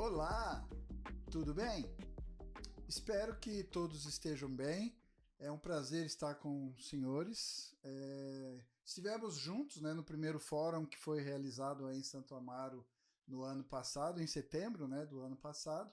Olá, tudo bem? Espero que todos estejam bem. É um prazer estar com os senhores. Estivemos juntos, né, no primeiro fórum que foi realizado aí em Santo Amaro no ano passado, em setembro, né, do ano passado,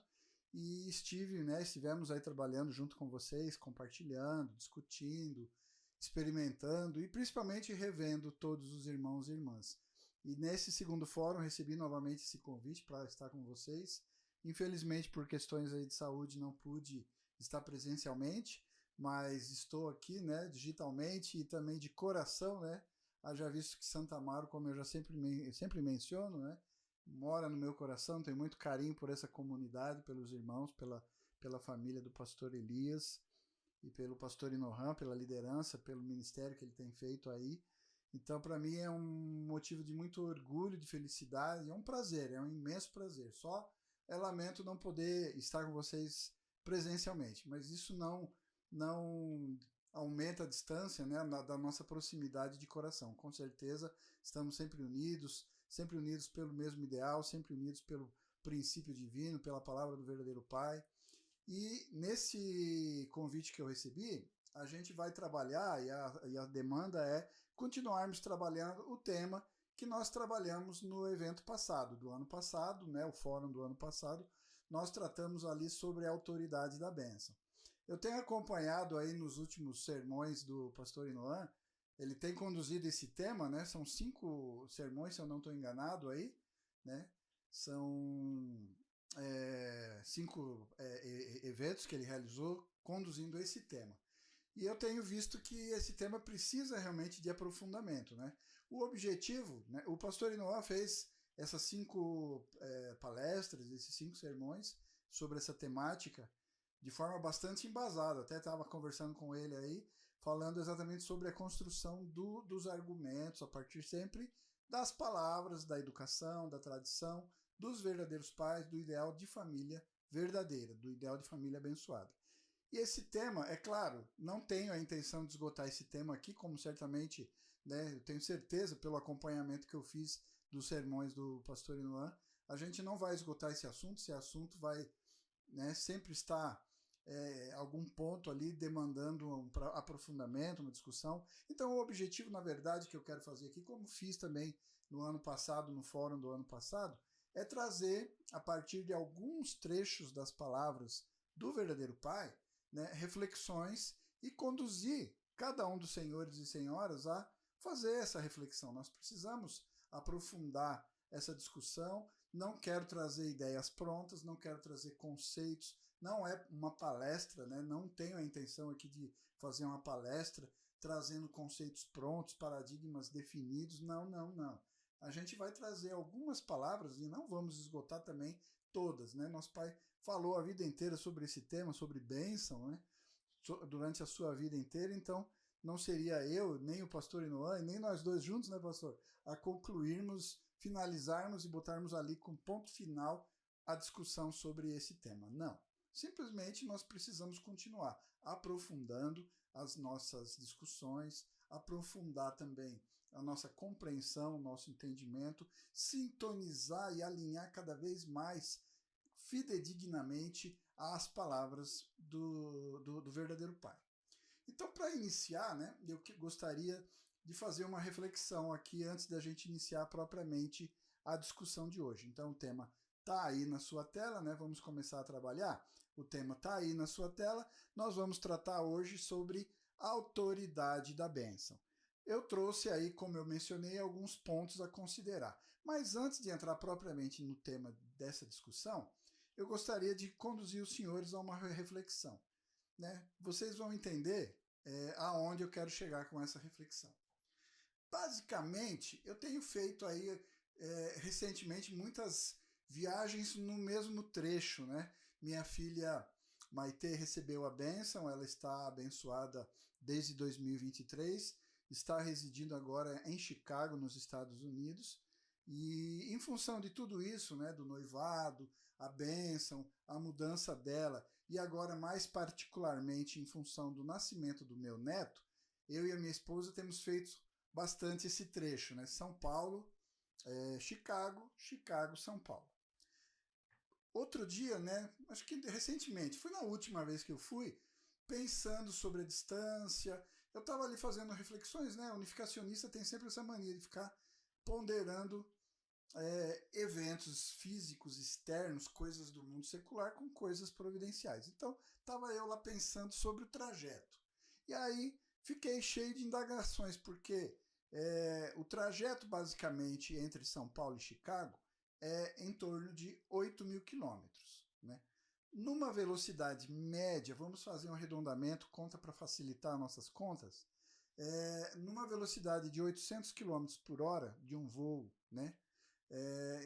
e estivemos aí trabalhando junto com vocês, compartilhando, discutindo, experimentando e principalmente revendo todos os irmãos e irmãs. E nesse segundo fórum recebi novamente esse convite para estar com vocês. Infelizmente, por questões aí de saúde, não pude estar presencialmente, mas estou aqui, né, digitalmente e também de coração, né? Haja visto que Santo Amaro, como eu já sempre menciono, né, mora no meu coração, tenho muito carinho por essa comunidade, pelos irmãos, pela família do pastor Elias e pelo pastor Inohan, pela liderança, pelo ministério que ele tem feito aí. Então, para mim, é um motivo de muito orgulho, de felicidade, é um prazer, é um imenso prazer. Só lamento não poder estar com vocês presencialmente, mas isso não aumenta a distância, né, da nossa proximidade de coração. Com certeza, estamos sempre unidos pelo mesmo ideal, sempre unidos pelo princípio divino, pela palavra do verdadeiro Pai. E nesse convite que eu recebi, a gente vai trabalhar, e a demanda é continuarmos trabalhando o tema que nós trabalhamos no evento passado, do ano passado, né, o fórum do ano passado. Nós tratamos ali sobre a autoridade da bênção. Eu tenho acompanhado aí nos últimos sermões do pastor Inohan, ele tem conduzido esse tema, né, são 5 sermões, se eu não estou enganado aí, né, são 5 eventos que ele realizou conduzindo esse tema. E eu tenho visto que esse tema precisa realmente de aprofundamento, né? O objetivo, né, o pastor Inohan fez essas 5 palestras, esses 5 sermões sobre essa temática de forma bastante embasada. Até estava conversando com ele aí, falando exatamente sobre a construção dos argumentos, a partir sempre das palavras, da educação, da tradição, dos verdadeiros pais, do ideal de família verdadeira, do ideal de família abençoada. E esse tema, é claro, não tenho a intenção de esgotar esse tema aqui, como certamente, né, eu tenho certeza pelo acompanhamento que eu fiz dos sermões do pastor Inohan, a gente não vai esgotar esse assunto vai, né, sempre estar algum ponto ali demandando um aprofundamento, uma discussão. Então o objetivo, na verdade, que eu quero fazer aqui, como fiz também no ano passado, no fórum do ano passado, é trazer, a partir de alguns trechos das palavras do verdadeiro Pai, né, reflexões e conduzir cada um dos senhores e senhoras a fazer essa reflexão. Nós precisamos aprofundar essa discussão. Não quero trazer ideias prontas, não quero trazer conceitos, não é uma palestra, né? Não tenho a intenção aqui de fazer uma palestra trazendo conceitos prontos, paradigmas definidos, não. A gente vai trazer algumas palavras e não vamos esgotar também todas, né? Nosso Pai falou a vida inteira sobre esse tema, sobre bênção, né? Durante a sua vida inteira, então não seria eu, nem o pastor Inohan, nem nós dois juntos, né, pastor, a concluirmos, finalizarmos e botarmos ali com ponto final a discussão sobre esse tema. Não. Simplesmente nós precisamos continuar aprofundando as nossas discussões, aprofundar também a nossa compreensão, o nosso entendimento, sintonizar e alinhar cada vez mais fidedignamente às palavras do verdadeiro Pai. Então, para iniciar, né, eu gostaria de fazer uma reflexão aqui antes da gente iniciar propriamente a discussão de hoje. Então, o tema está aí na sua tela, né? Vamos começar a trabalhar. O tema está aí na sua tela. Nós vamos tratar hoje sobre a autoridade da bênção. Eu trouxe aí, como eu mencionei, alguns pontos a considerar. Mas antes de entrar propriamente no tema dessa discussão, eu gostaria de conduzir os senhores a uma reflexão, né? Vocês vão entender aonde eu quero chegar com essa reflexão. Basicamente, eu tenho feito aí recentemente muitas viagens no mesmo trecho, né? Minha filha Maite recebeu a bênção, ela está abençoada desde 2023, está residindo agora em Chicago, nos Estados Unidos, e em função de tudo isso, né, do noivado, a bênção, a mudança dela, e agora mais particularmente em função do nascimento do meu neto, eu e a minha esposa temos feito bastante esse trecho, né? São Paulo, Chicago, Chicago, São Paulo. outro dia, né, acho que recentemente, foi na última vez que eu fui, pensando sobre a distância, eu estava ali fazendo reflexões, né, o unificacionista tem sempre essa mania de ficar ponderando eventos físicos externos, coisas do mundo secular com coisas providenciais. Então, estava eu lá pensando sobre o trajeto. E aí, fiquei cheio de indagações, porque o trajeto, basicamente, entre São Paulo e Chicago é em torno de 8.000 quilômetros. Né? Numa velocidade média, vamos fazer um arredondamento, conta para facilitar nossas contas, numa velocidade de 800 quilômetros por hora de um voo, né?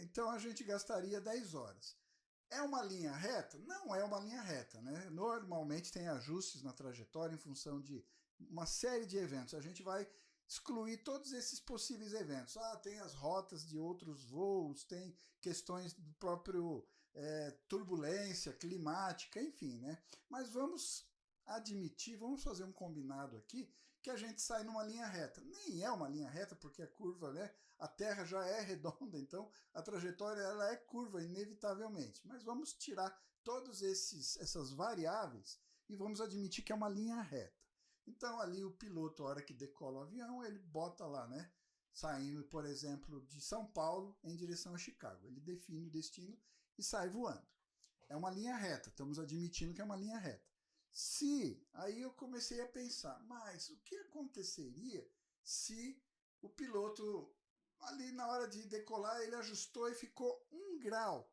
Então a gente gastaria 10 horas. É uma linha reta? Não é uma linha reta, né? Normalmente tem ajustes na trajetória em função de uma série de eventos. A gente vai excluir todos esses possíveis eventos. Tem as rotas de outros voos, tem questões do próprio turbulência climática, enfim, né? Mas vamos admitir, vamos fazer um combinado aqui, que a gente sai numa linha reta. Nem é uma linha reta, porque a curva, né? A Terra já é redonda, então a trajetória ela é curva, inevitavelmente. Mas vamos tirar todas essas variáveis e vamos admitir que é uma linha reta. Então ali o piloto, a hora que decola o avião, ele bota lá, né? Saindo, por exemplo, de São Paulo em direção a Chicago. Ele define o destino e sai voando. É uma linha reta, estamos admitindo que é uma linha reta. Aí eu comecei a pensar, mas o que aconteceria se o piloto, ali na hora de decolar, ele ajustou e ficou 1 grau,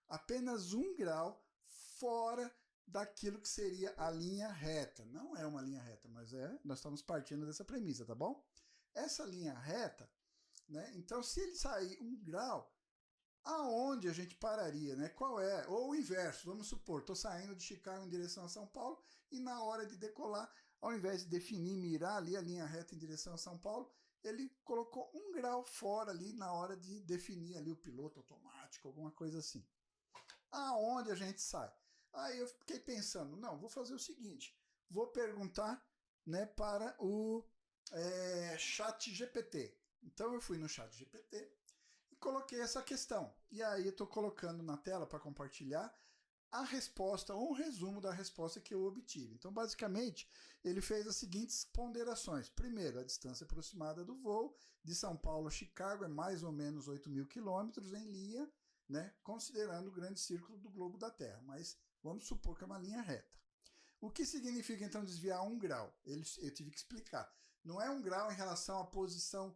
apenas 1 grau, fora daquilo que seria a linha reta. Não é uma linha reta, mas nós estamos partindo dessa premissa, tá bom? Essa linha reta, né? Então se ele sair 1 grau, aonde a gente pararia, né? Qual é? Ou o inverso, vamos supor, estou saindo de Chicago em direção a São Paulo e na hora de decolar, ao invés de definir, mirar ali a linha reta em direção a São Paulo, ele colocou 1 grau fora ali na hora de definir ali o piloto automático, alguma coisa assim. Aonde a gente sai? Aí eu fiquei pensando, não, vou fazer o seguinte, vou perguntar, né, para o chat GPT. Então eu fui no chat GPT e coloquei essa questão. E aí eu estou colocando na tela para compartilhar a resposta, ou um resumo da resposta que eu obtive. Então, basicamente, ele fez as seguintes ponderações. Primeiro, a distância aproximada do voo de São Paulo a Chicago é mais ou menos 8.000 quilômetros em linha, né, considerando o grande círculo do globo da Terra, mas vamos supor que é uma linha reta. O que significa, então, desviar 1 grau? Eu tive que explicar. Não é 1 grau em relação à posição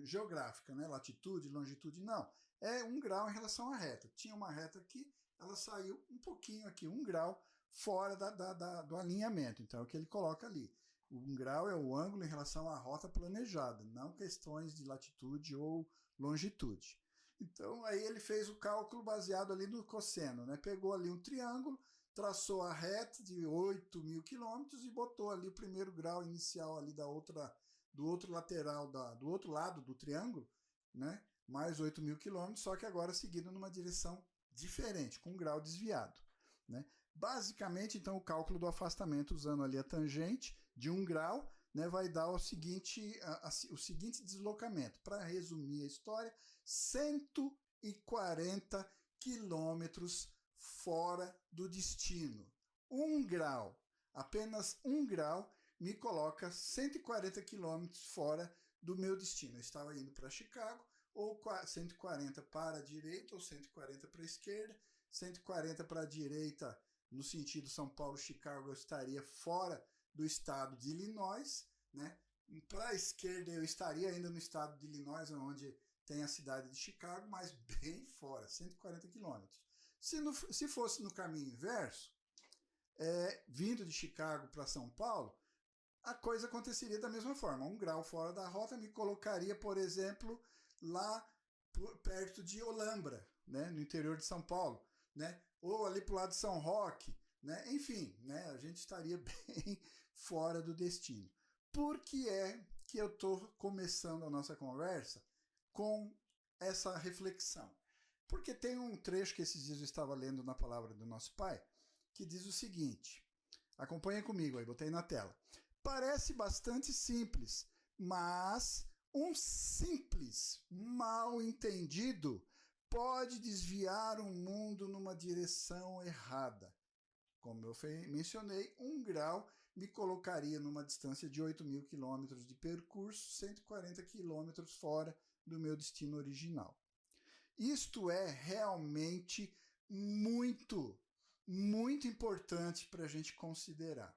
geográfica, né? Latitude, longitude, não. É 1 grau em relação à reta. Tinha uma reta aqui, ela saiu um pouquinho aqui, 1 grau fora do alinhamento. Então é o que ele coloca ali. O 1 grau é o ângulo em relação à rota planejada, não questões de latitude ou longitude. Então aí ele fez o cálculo baseado ali no cosseno, né? Pegou ali um triângulo, traçou a reta de 8.000 quilômetros e botou ali o primeiro grau inicial ali do outro lateral, do outro lado do triângulo, né? Mais 8.000 quilômetros, só que agora seguindo numa direção diferente, com um grau desviado, né? Basicamente, então, o cálculo do afastamento usando ali a tangente de 1 grau, né, vai dar o seguinte deslocamento. Para resumir a história, 140 quilômetros fora do destino. 1 grau, apenas 1 grau, me coloca 140 quilômetros fora do meu destino. Eu estava indo para Chicago, ou 140 para a direita, ou 140 para a esquerda, 140 para a direita, no sentido São Paulo-Chicago, eu estaria fora do estado de Illinois, né? Para a esquerda, eu estaria ainda no estado de Illinois, onde tem a cidade de Chicago, mas bem fora, 140 quilômetros. Se fosse no caminho inverso, vindo de Chicago para São Paulo, a coisa aconteceria da mesma forma. 1 grau fora da rota me colocaria, por exemplo, lá perto de Olambra, né, no interior de São Paulo, né, ou ali para o lado de São Roque, né, enfim, né, a gente estaria bem fora do destino. Por que é que eu estou começando a nossa conversa com essa reflexão? Porque tem um trecho que esses dias eu estava lendo na Palavra do Nosso Pai, que diz o seguinte, acompanha comigo aí, botei na tela. Parece bastante simples, mas um simples mal entendido pode desviar o mundo numa direção errada. Como eu mencionei, 1 grau me colocaria numa distância de 8.000 quilômetros de percurso, 140 quilômetros fora do meu destino original. Isto é realmente muito, muito importante para a gente considerar.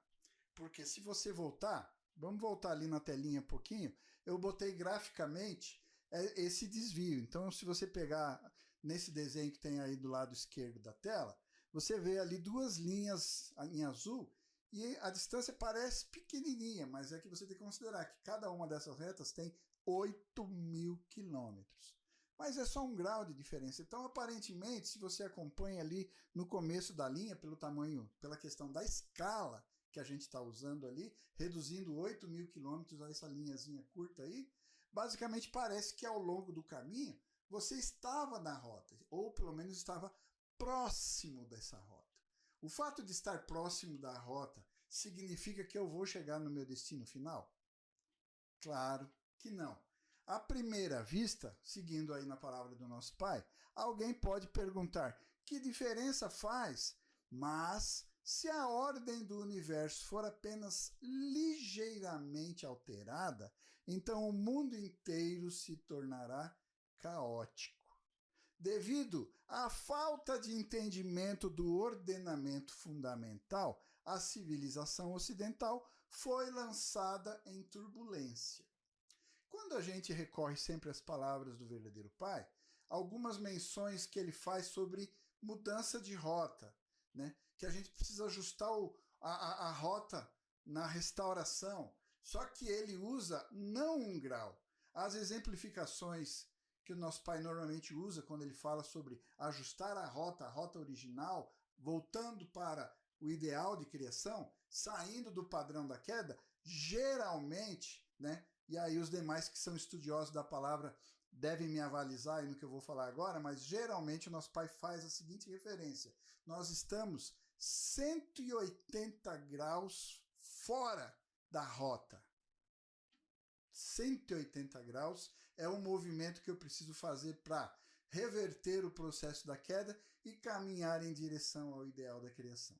Porque se você voltar, vamos voltar ali na telinha um pouquinho, eu botei graficamente esse desvio. Então, se você pegar nesse desenho que tem aí do lado esquerdo da tela, você vê ali 2 linhas em azul e a distância parece pequenininha, mas é que você tem que considerar que cada uma dessas retas tem 8.000 quilômetros. Mas é só 1 grau de diferença. Então, aparentemente, se você acompanha ali no começo da linha, pelo tamanho, pela questão da escala que a gente está usando ali, reduzindo 8.000 quilômetros a essa linhazinha curta aí, basicamente parece que ao longo do caminho você estava na rota, ou pelo menos estava próximo dessa rota. O fato de estar próximo da rota significa que eu vou chegar no meu destino final? Claro que não. À primeira vista, seguindo aí na palavra do nosso Pai, alguém pode perguntar: que diferença faz? Mas se a ordem do universo for apenas ligeiramente alterada, então o mundo inteiro se tornará caótico. Devido à falta de entendimento do ordenamento fundamental, a civilização ocidental foi lançada em turbulência. Quando a gente recorre sempre às palavras do verdadeiro Pai, algumas menções que ele faz sobre mudança de rota, né? Que a gente precisa ajustar a rota na restauração, só que ele usa não 1 grau. As exemplificações que o nosso Pai normalmente usa quando ele fala sobre ajustar a rota original, voltando para o ideal de criação, saindo do padrão da queda, geralmente, né? E aí os demais que são estudiosos da palavra devem me avalizar aí no que eu vou falar agora, mas geralmente o nosso Pai faz a seguinte referência: nós estamos 180 graus fora da rota. 180 graus é o movimento que eu preciso fazer para reverter o processo da queda e caminhar em direção ao ideal da criação.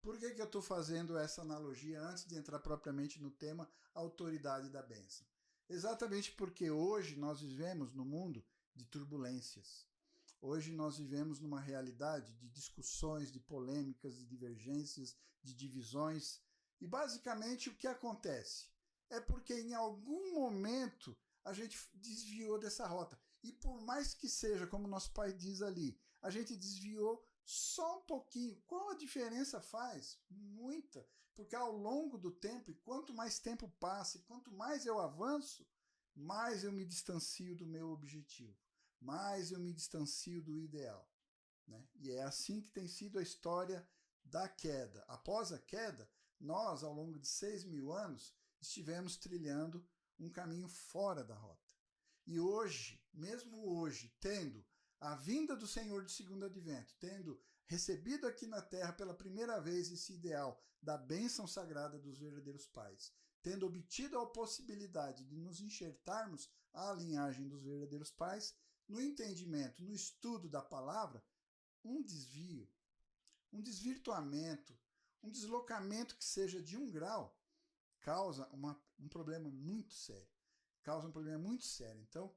Por que eu estou fazendo essa analogia antes de entrar propriamente no tema autoridade da bênção? Exatamente porque hoje nós vivemos num mundo de turbulências. Hoje nós vivemos numa realidade de discussões, de polêmicas, de divergências, de divisões. E basicamente o que acontece? É porque em algum momento a gente desviou dessa rota. E por mais que seja, como nosso Pai diz ali, a gente desviou só um pouquinho. Qual a diferença faz? Muita. Porque ao longo do tempo, e quanto mais tempo passa, e quanto mais eu avanço, mais eu me distancio do meu objetivo. Mais eu me distancio do ideal. Né? E é assim que tem sido a história da queda. Após a queda, nós, ao longo de 6.000 anos, estivemos trilhando um caminho fora da rota. E hoje, mesmo hoje, tendo a vinda do Senhor do segundo advento, tendo recebido aqui na terra pela primeira vez esse ideal da bênção sagrada dos verdadeiros pais, tendo obtido a possibilidade de nos enxertarmos à linhagem dos verdadeiros pais, no entendimento, no estudo da palavra, um desvio, um desvirtuamento, um deslocamento que seja de 1 grau, causa um problema muito sério. Então,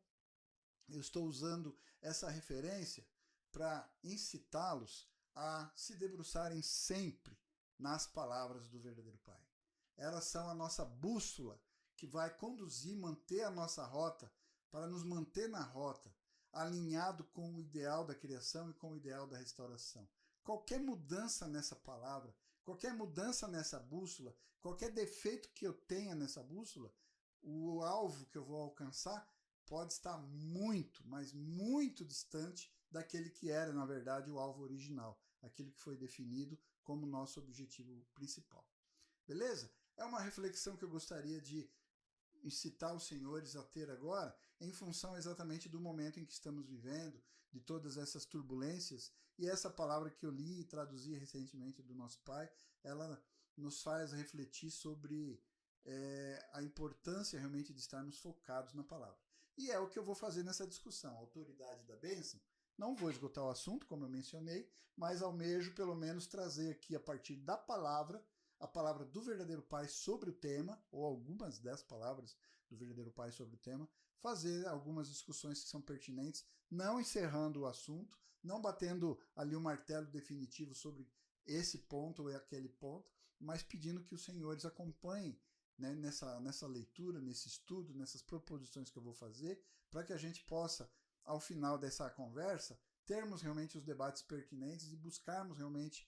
eu estou usando essa referência para incitá-los a se debruçarem sempre nas palavras do verdadeiro Pai. Elas são a nossa bússola que vai conduzir, manter a nossa rota, para nos manter na rota, alinhado com o ideal da criação e com o ideal da restauração. Qualquer mudança nessa palavra, qualquer mudança nessa bússola, qualquer defeito que eu tenha nessa bússola, o alvo que eu vou alcançar pode estar muito, mas muito distante daquele que era, na verdade, o alvo original, aquilo que foi definido como nosso objetivo principal. Beleza? É uma reflexão que eu gostaria de incitar os senhores a ter agora, em função exatamente do momento em que estamos vivendo, de todas essas turbulências, e essa palavra que eu li e traduzi recentemente do nosso Pai, ela nos faz refletir sobre a importância realmente de estarmos focados na palavra. E é o que eu vou fazer nessa discussão. A autoridade da bênção. Não vou esgotar o assunto, como eu mencionei, mas almejo pelo menos trazer aqui a partir da palavra, a palavra do verdadeiro Pai sobre o tema, ou algumas das palavras do verdadeiro Pai sobre o tema, fazer algumas discussões que são pertinentes, não encerrando o assunto, não batendo ali o martelo definitivo sobre esse ponto ou aquele ponto, mas pedindo que os senhores acompanhem, né, nessa leitura, nesse estudo, nessas proposições que eu vou fazer, para que a gente possa, ao final dessa conversa, termos realmente os debates pertinentes e buscarmos realmente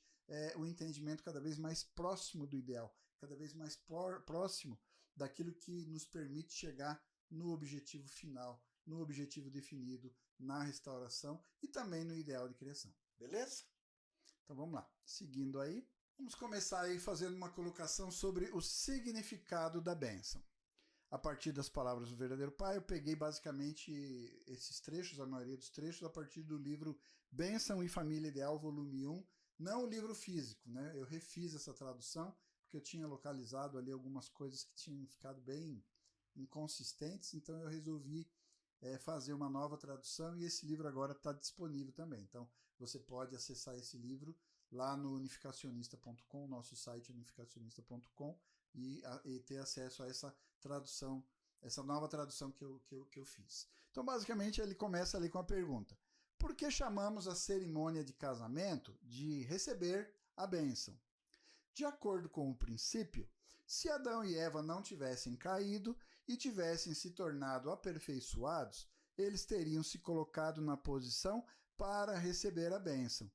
o entendimento cada vez mais próximo do ideal, cada vez mais próximo daquilo que nos permite chegar no objetivo final, no objetivo definido na restauração e também no ideal de criação. Beleza? Então vamos lá. Seguindo aí, vamos começar aí fazendo uma colocação sobre o significado da bênção. A partir das palavras do verdadeiro Pai, eu peguei basicamente esses trechos, a maioria dos trechos, a partir do livro Bênção e Família Ideal, volume 1, não o livro físico, né? Eu refiz essa tradução, porque eu tinha localizado ali algumas coisas que tinham ficado bem inconsistentes, então eu resolvi fazer uma nova tradução e esse livro agora está disponível também. Então você pode acessar esse livro lá no unificacionista.com, nosso site unificacionista.com, e ter acesso a essa tradução, essa nova tradução que eu fiz. Então, basicamente, ele começa ali com a pergunta: por que chamamos a cerimônia de casamento de receber a bênção? De acordo com o princípio, se Adão e Eva não tivessem caído e tivessem se tornado aperfeiçoados, eles teriam se colocado na posição para receber a bênção.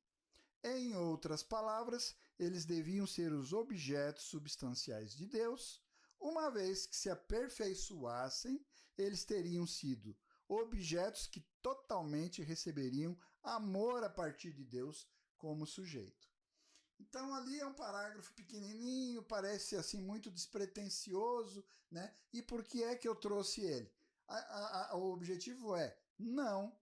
Em outras palavras, eles deviam ser os objetos substanciais de Deus. Uma vez que se aperfeiçoassem, eles teriam sido objetos que totalmente receberiam amor a partir de Deus como sujeito. Então ali é um parágrafo pequenininho, parece assim muito despretensioso, né? E por que é que eu trouxe ele? O objetivo é não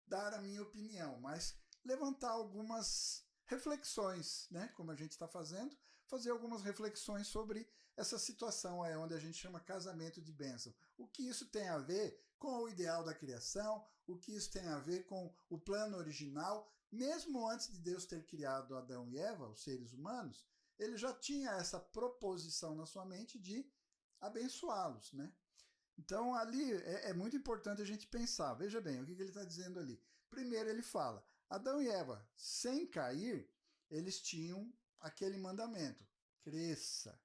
dar a minha opinião, mas levantar algumas reflexões, né? Como a gente está fazendo, fazer algumas reflexões sobre essa situação aí, onde a gente chama casamento de bênção. O que isso tem a ver com o ideal da criação, o que isso tem a ver com o plano original. Mesmo antes de Deus ter criado Adão e Eva, os seres humanos, ele já tinha essa proposição na sua mente de abençoá-los, né? Então ali é muito importante a gente pensar. Veja bem, o que ele está dizendo ali. Primeiro ele fala, Adão e Eva, sem cair, eles tinham aquele mandamento, cresça,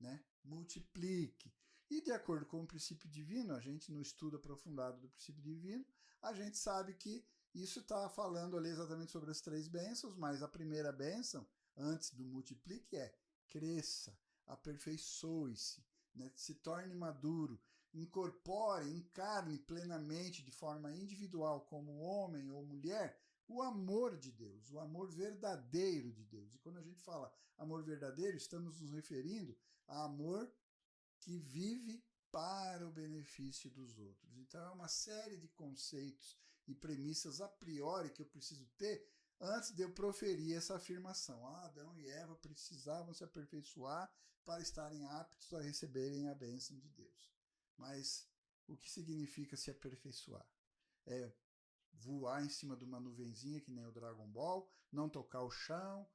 né? Multiplique. E de acordo com o princípio divino, a gente no estudo aprofundado do princípio divino, a gente sabe que isso está falando ali exatamente sobre as três bênçãos, mas a primeira bênção, antes do multiplique, é cresça, aperfeiçoe-se, né? Se torne maduro, incorpore, encarne plenamente, de forma individual, como homem ou mulher, o amor de Deus, o amor verdadeiro de Deus. E quando a gente fala amor verdadeiro, estamos nos referindo a amor que vive para o benefício dos outros. Então é uma série de conceitos e premissas a priori que eu preciso ter antes de eu proferir essa afirmação. Adão e Eva precisavam se aperfeiçoar para estarem aptos a receberem a bênção de Deus. Mas o que significa se aperfeiçoar? É voar em cima de uma nuvenzinha, que nem o Dragon Ball, não tocar o chão,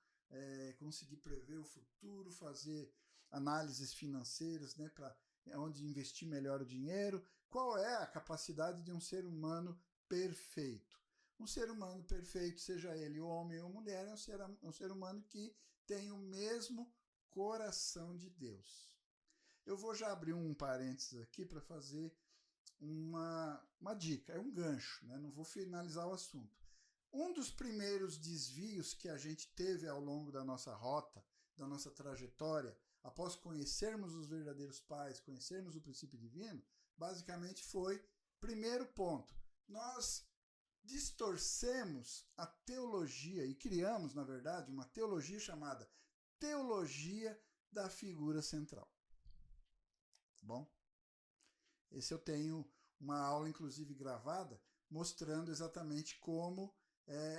conseguir prever o futuro, fazer análises financeiras, né, para onde investir melhor o dinheiro. Qual é a capacidade de um ser humano perfeito? Um ser humano perfeito, seja ele homem ou mulher, é um ser humano que tem o mesmo coração de Deus. Eu vou já abrir um parênteses aqui para fazer uma dica, é um gancho, né? Não vou finalizar o assunto. Um dos primeiros desvios que a gente teve ao longo da nossa rota, da nossa trajetória, após conhecermos os verdadeiros pais, conhecermos o princípio divino, basicamente foi, primeiro ponto, nós distorcemos a teologia e criamos, na verdade, uma teologia chamada teologia da figura central. Bom? Esse eu tenho uma aula, inclusive, gravada, mostrando exatamente como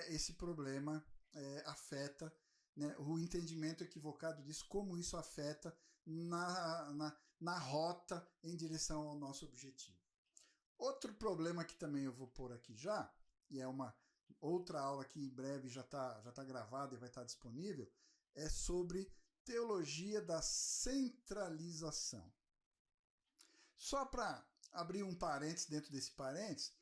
esse problema afeta, né, o entendimento equivocado disso, como isso afeta na rota em direção ao nosso objetivo. Outro problema que também eu vou pôr aqui já, e é uma outra aula que em breve já tá gravada e vai estar disponível, é sobre teologia da centralização. Só para abrir um parênteses dentro desse parênteses,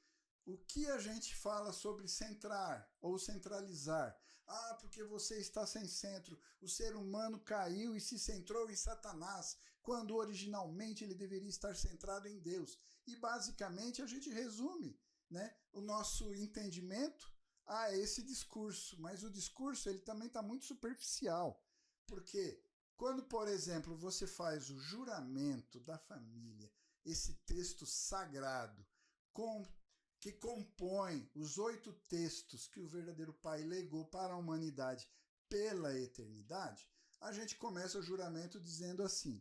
o que a gente fala sobre centrar ou centralizar? Ah, porque você está sem centro. O ser humano caiu e se centrou em Satanás, quando originalmente ele deveria estar centrado em Deus. E basicamente a gente resume, né, o nosso entendimento a esse discurso. Mas o discurso ele também está muito superficial. Porque quando, por exemplo, você faz o juramento da família, esse texto sagrado, que compõe os 8 textos que o verdadeiro Pai legou para a humanidade pela eternidade, a gente começa o juramento dizendo assim: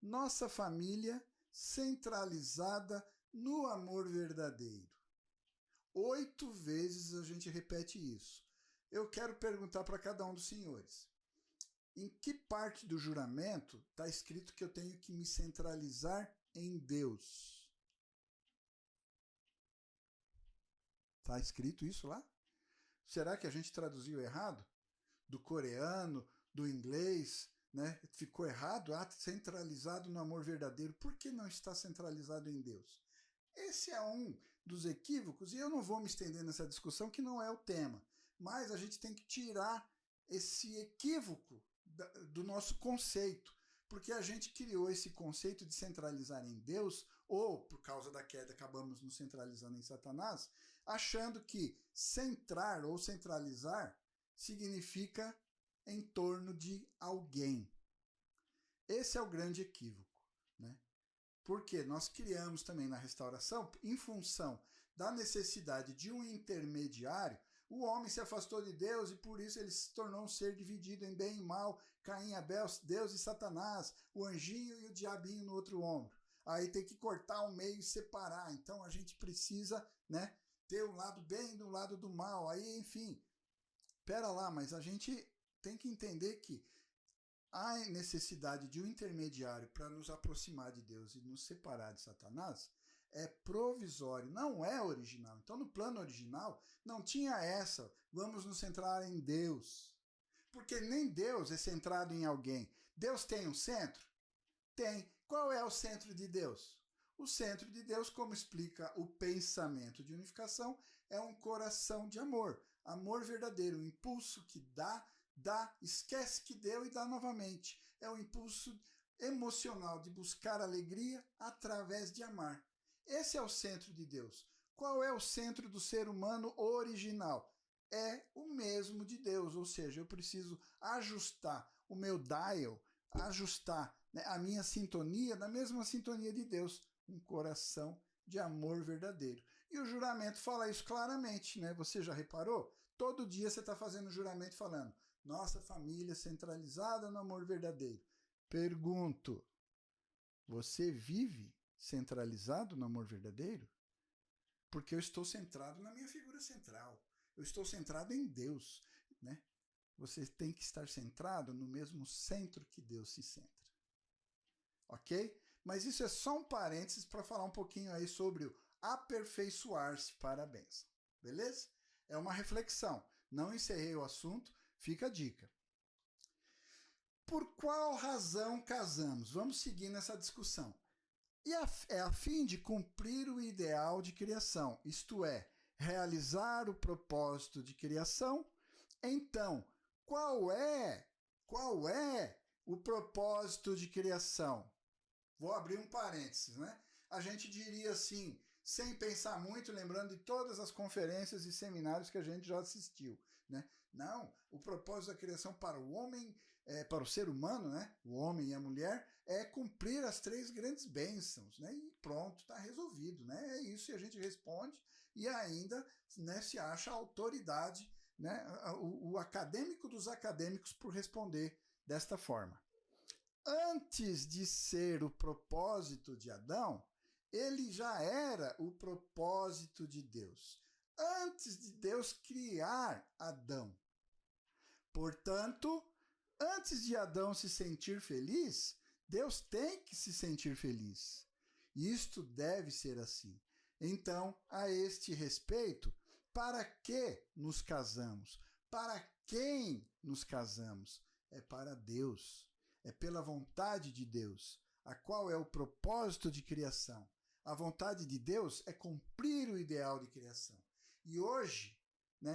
nossa família centralizada no amor verdadeiro. 8 vezes a gente repete isso. Eu quero perguntar para cada um dos senhores: em que parte do juramento está escrito que eu tenho que me centralizar em Deus? Está escrito isso lá? Será que a gente traduziu errado? Do coreano, do inglês, né? Ficou errado? Centralizado no amor verdadeiro. Por que não está centralizado em Deus? Esse é um dos equívocos, e eu não vou me estender nessa discussão, que não é o tema. Mas a gente tem que tirar esse equívoco do nosso conceito. Porque a gente criou esse conceito de centralizar em Deus, ou por causa da queda acabamos nos centralizando em Satanás, achando que centrar ou centralizar significa em torno de alguém. Esse é o grande equívoco, né? Porque nós criamos também na restauração, em função da necessidade de um intermediário, o homem se afastou de Deus e por isso ele se tornou um ser dividido em bem e mal, Caim e Abel, Deus e Satanás, o anjinho e o diabinho no outro ombro. Aí tem que cortar o meio e separar. Então a gente precisa, né, ter um lado bem do lado do mal. Aí, enfim, pera lá, mas a gente tem que entender que a necessidade de um intermediário para nos aproximar de Deus e nos separar de Satanás é provisório, não é original. Então, no plano original, não tinha essa, vamos nos centrar em Deus. Porque nem Deus é centrado em alguém. Deus tem um centro? Tem. Qual é o centro de Deus? O centro de Deus, como explica o pensamento de unificação, é um coração de amor. Amor verdadeiro, um impulso que dá, esquece que deu e dá novamente. É o impulso emocional de buscar alegria através de amar. Esse é o centro de Deus. Qual é o centro do ser humano original? É o mesmo de Deus, ou seja, eu preciso ajustar o meu dial, ajustar, né, a minha sintonia na mesma sintonia de Deus, um coração de amor verdadeiro. E o juramento fala isso claramente, né? Você já reparou? Todo dia você está fazendo juramento falando: nossa família centralizada no amor verdadeiro. Pergunto: você vive centralizado no amor verdadeiro? Porque eu estou centrado na minha figura central. Eu estou centrado em Deus, né? Você tem que estar centrado no mesmo centro que Deus se centra. Ok? Mas isso é só um parênteses para falar um pouquinho aí sobre o aperfeiçoar-se para a bênção. Beleza? É uma reflexão. Não encerrei o assunto, fica a dica. Por qual razão casamos? Vamos seguir nessa discussão. E é a fim de cumprir o ideal de criação, isto é, realizar o propósito de criação. Então, qual é o propósito de criação? Vou abrir um parênteses, né? A gente diria assim, sem pensar muito, lembrando de todas as conferências e seminários que a gente já assistiu, né? Não, o propósito da criação para o homem, para o ser humano, né? O homem e a mulher, é cumprir as 3 grandes bênçãos, né? E pronto, está resolvido, né? É isso, e a gente responde e ainda, né, se acha a autoridade, né? O acadêmico dos acadêmicos por responder desta forma. Antes de ser o propósito de Adão, ele já era o propósito de Deus. Antes de Deus criar Adão. Portanto, antes de Adão se sentir feliz, Deus tem que se sentir feliz. Isto deve ser assim. Então, a este respeito, para que nos casamos? Para quem nos casamos? É para Deus, é pela vontade de Deus, a qual é o propósito de criação. A vontade de Deus é cumprir o ideal de criação. E hoje,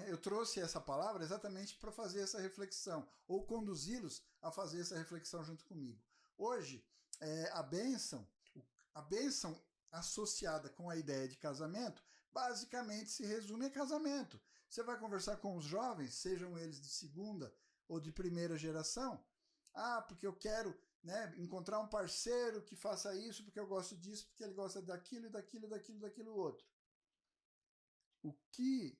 eu trouxe essa palavra exatamente para fazer essa reflexão, ou conduzi-los a fazer essa reflexão junto comigo. Hoje, a bênção associada com a ideia de casamento, basicamente se resume a casamento. Você vai conversar com os jovens, sejam eles de segunda ou de primeira geração, porque eu quero encontrar um parceiro que faça isso, porque eu gosto disso, porque ele gosta daquilo, daquilo outro. O que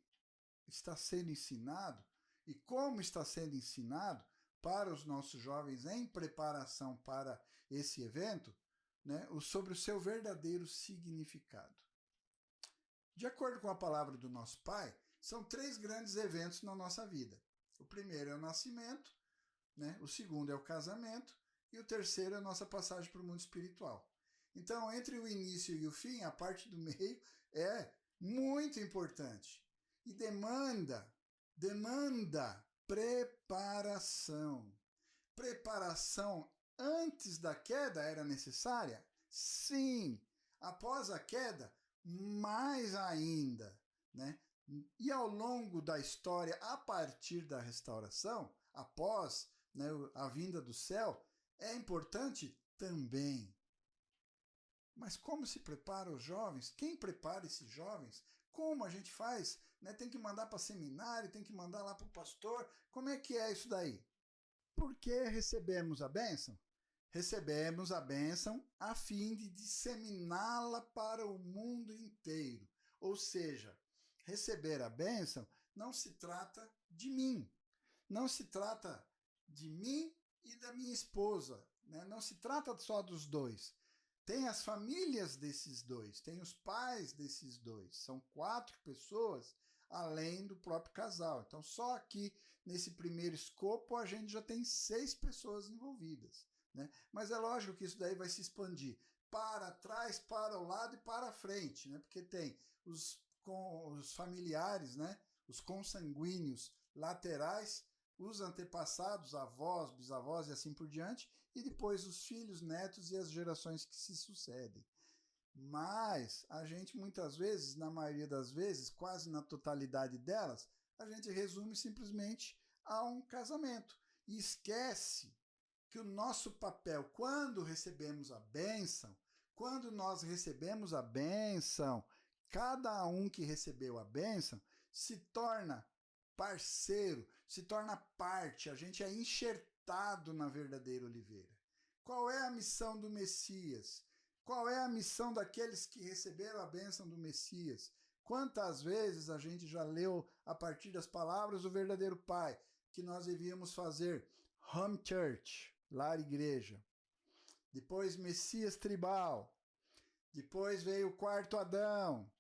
está sendo ensinado e como está sendo ensinado para os nossos jovens em preparação para esse evento, sobre o seu verdadeiro significado. De acordo com a palavra do nosso Pai, são 3 grandes eventos na nossa vida. O primeiro é o nascimento, o segundo é o casamento e o terceiro é a nossa passagem para o mundo espiritual. Então, entre o início e o fim, a parte do meio é muito importante e demanda preparação. Preparação antes da queda era necessária? Sim. Após a queda, mais ainda, E ao longo da história, a partir da restauração, após a vinda do céu, é importante também. Mas como se prepara os jovens? Quem prepara esses jovens? Como a gente faz? Tem que mandar para seminário, tem que mandar lá para o pastor. Como é que é isso daí? Por que recebemos a bênção? Recebemos a bênção a fim de disseminá-la para o mundo inteiro. Ou seja, receber a bênção não se trata de mim. Não se trata de mim e da minha esposa. Não se trata só dos dois. Tem as famílias desses dois, tem os pais desses dois. São 4 pessoas, além do próprio casal. Então, só aqui, nesse primeiro escopo, a gente já tem 6 pessoas envolvidas. Mas é lógico que isso daí vai se expandir para trás, para o lado e para a frente, porque tem os familiares, os consanguíneos laterais, os antepassados, avós, bisavós e assim por diante, e depois os filhos, netos e as gerações que se sucedem. Mas a gente muitas vezes, na maioria das vezes, quase na totalidade delas, a gente resume simplesmente a um casamento e esquece que o nosso papel, quando recebemos a bênção, quando nós recebemos a bênção, cada um que recebeu a bênção se torna parceiro, se torna parte, a gente é enxertado na verdadeira oliveira. Qual é a missão do Messias? Qual é a missão daqueles que receberam a bênção do Messias? Quantas vezes a gente já leu a partir das palavras do verdadeiro Pai que nós devíamos fazer home church, lar igreja. Depois Messias tribal. Depois veio o 4º Adão.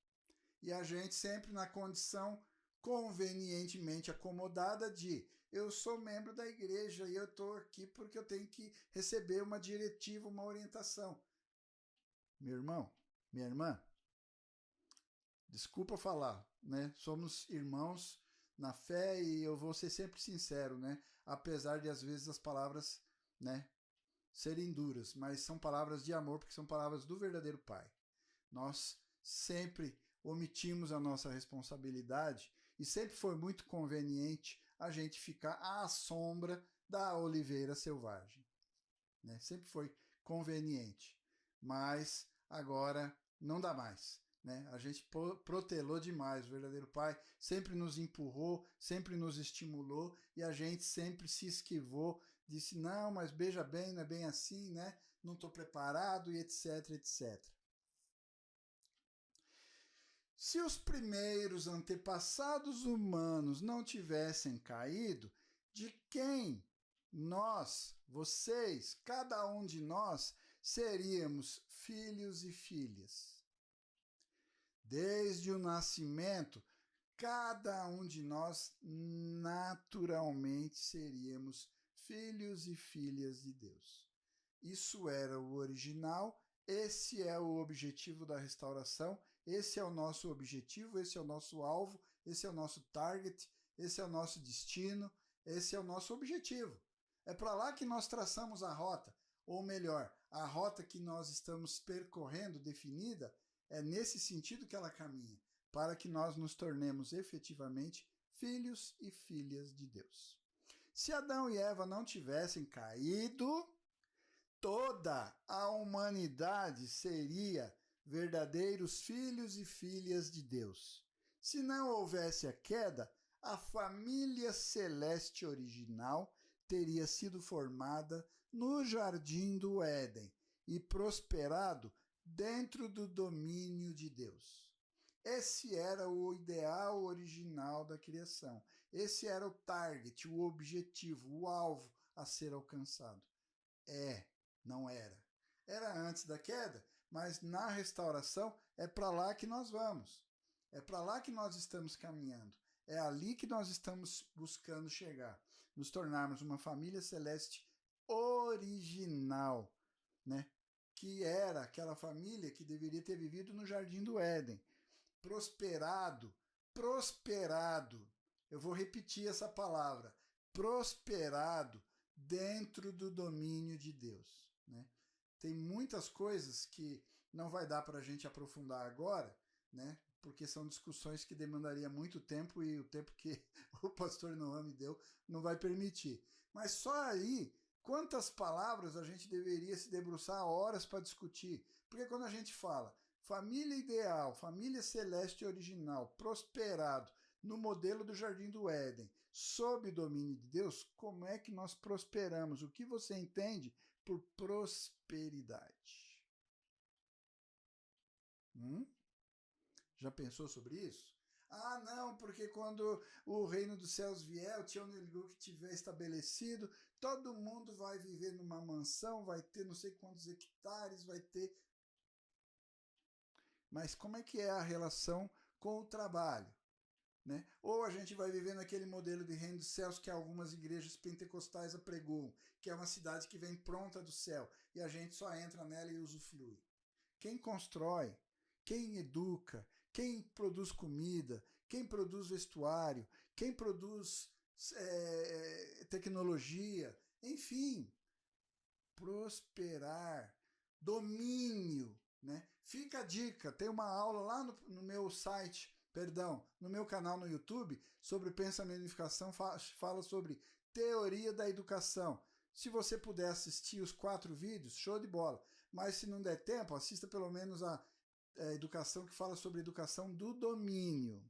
E a gente sempre na condição convenientemente acomodada de eu sou membro da igreja e eu estou aqui porque eu tenho que receber uma diretiva, uma orientação. Meu irmão, minha irmã, desculpa falar, somos irmãos na fé e eu vou ser sempre sincero, apesar de às vezes as palavras, serem duras, mas são palavras de amor porque são palavras do verdadeiro Pai. Nós sempre omitimos a nossa responsabilidade e sempre foi muito conveniente a gente ficar à sombra da oliveira selvagem. Sempre foi conveniente, mas agora não dá mais. A gente protelou demais. O verdadeiro Pai sempre nos empurrou, sempre nos estimulou e a gente sempre se esquivou, disse, não, mas veja bem, não é bem assim, não estou preparado e etc, etc. Se os primeiros antepassados humanos não tivessem caído, de quem nós, vocês, cada um de nós, seríamos filhos e filhas? Desde o nascimento, cada um de nós naturalmente seríamos filhos e filhas de Deus. Isso era o original, esse é o objetivo da restauração esse é o nosso objetivo, esse é o nosso alvo, esse é o nosso target, esse é o nosso destino, esse é o nosso objetivo. É para lá que nós traçamos a rota, ou melhor, a rota que nós estamos percorrendo, definida, é nesse sentido que ela caminha, para que nós nos tornemos efetivamente filhos e filhas de Deus. Se Adão e Eva não tivessem caído, toda a humanidade seria verdadeiros filhos e filhas de Deus. Se não houvesse a queda, a família celeste original teria sido formada no jardim do Éden e prosperado dentro do domínio de Deus. Esse era o ideal original da criação. Esse era o target, o objetivo, o alvo a ser alcançado. Não era. Era antes da queda, mas na restauração é para lá que nós vamos. É para lá que nós estamos caminhando. É ali que nós estamos buscando chegar. Nos tornarmos uma família celeste original, né? Que era aquela família que deveria ter vivido no Jardim do Éden. Prosperado. Eu vou repetir essa palavra. Prosperado dentro do domínio de Deus, né? Tem muitas coisas que não vai dar para a gente aprofundar agora, né? Porque são discussões que demandaria muito tempo e o tempo que o pastor Noam me deu não vai permitir. Mas só aí, quantas palavras a gente deveria se debruçar horas para discutir? Porque quando a gente fala família ideal, família celeste original, prosperado, no modelo do Jardim do Éden, sob o domínio de Deus, como é que nós prosperamos? O que você entende por prosperidade? Já pensou sobre isso? Ah, não, porque quando o reino dos céus vier, o Tioneligu que tiver estabelecido, todo mundo vai viver numa mansão, vai ter não sei quantos hectares, vai ter... Mas como é que é a relação com o trabalho? Né? Ou a gente vai viver naquele modelo de reino dos céus que algumas igrejas pentecostais apregoam, que é uma cidade que vem pronta do céu e a gente só entra nela e usufrui. Quem constrói, quem educa, quem produz comida, quem produz vestuário, quem produz tecnologia, enfim, prosperar, domínio, né? Fica a dica, tem uma aula lá no meu site, no meu canal no YouTube, sobre pensamento e unificação, fala sobre teoria da educação. Se você puder assistir os 4 vídeos, show de bola. Mas se não der tempo, assista pelo menos a educação que fala sobre educação do domínio.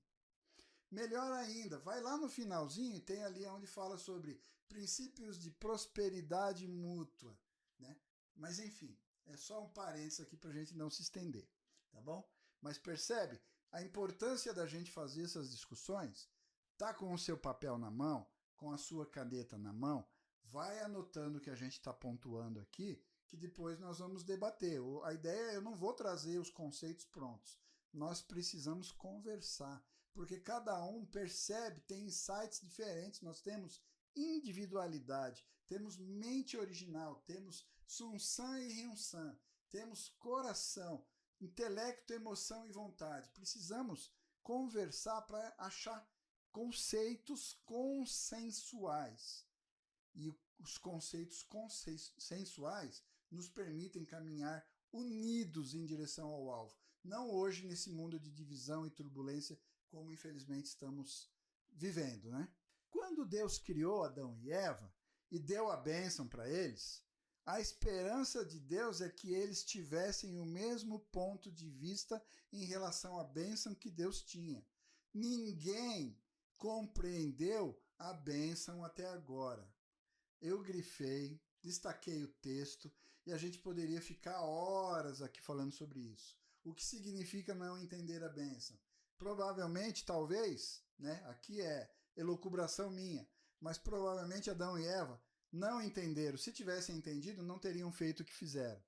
Melhor ainda, vai lá no finalzinho e tem ali onde fala sobre princípios de prosperidade mútua, né? Mas enfim, é só um parênteses aqui para a gente não se estender, tá bom? Mas percebe a importância da gente fazer essas discussões? Tá com o seu papel na mão, com a sua caneta na mão, vai anotando o que a gente está pontuando aqui, que depois nós vamos debater. A ideia é, eu não vou trazer os conceitos prontos. Nós precisamos conversar, porque cada um percebe, tem insights diferentes, nós temos individualidade, temos mente original, temos Sun-San e Ryun-San, temos coração, intelecto, emoção e vontade. Precisamos conversar para achar conceitos consensuais. E os conceitos consensuais nos permitem caminhar unidos em direção ao alvo. Não hoje nesse mundo de divisão e turbulência, como infelizmente estamos vivendo, né? Quando Deus criou Adão e Eva e deu a bênção para eles, a esperança de Deus é que eles tivessem o mesmo ponto de vista em relação à bênção que Deus tinha. Ninguém compreendeu a bênção até agora. Eu grifei, destaquei o texto e a gente poderia ficar horas aqui falando sobre isso. O que significa não entender a bênção? Provavelmente, talvez, né, aqui é elucubração minha, mas provavelmente Adão e Eva não entenderam. Se tivessem entendido, não teriam feito o que fizeram.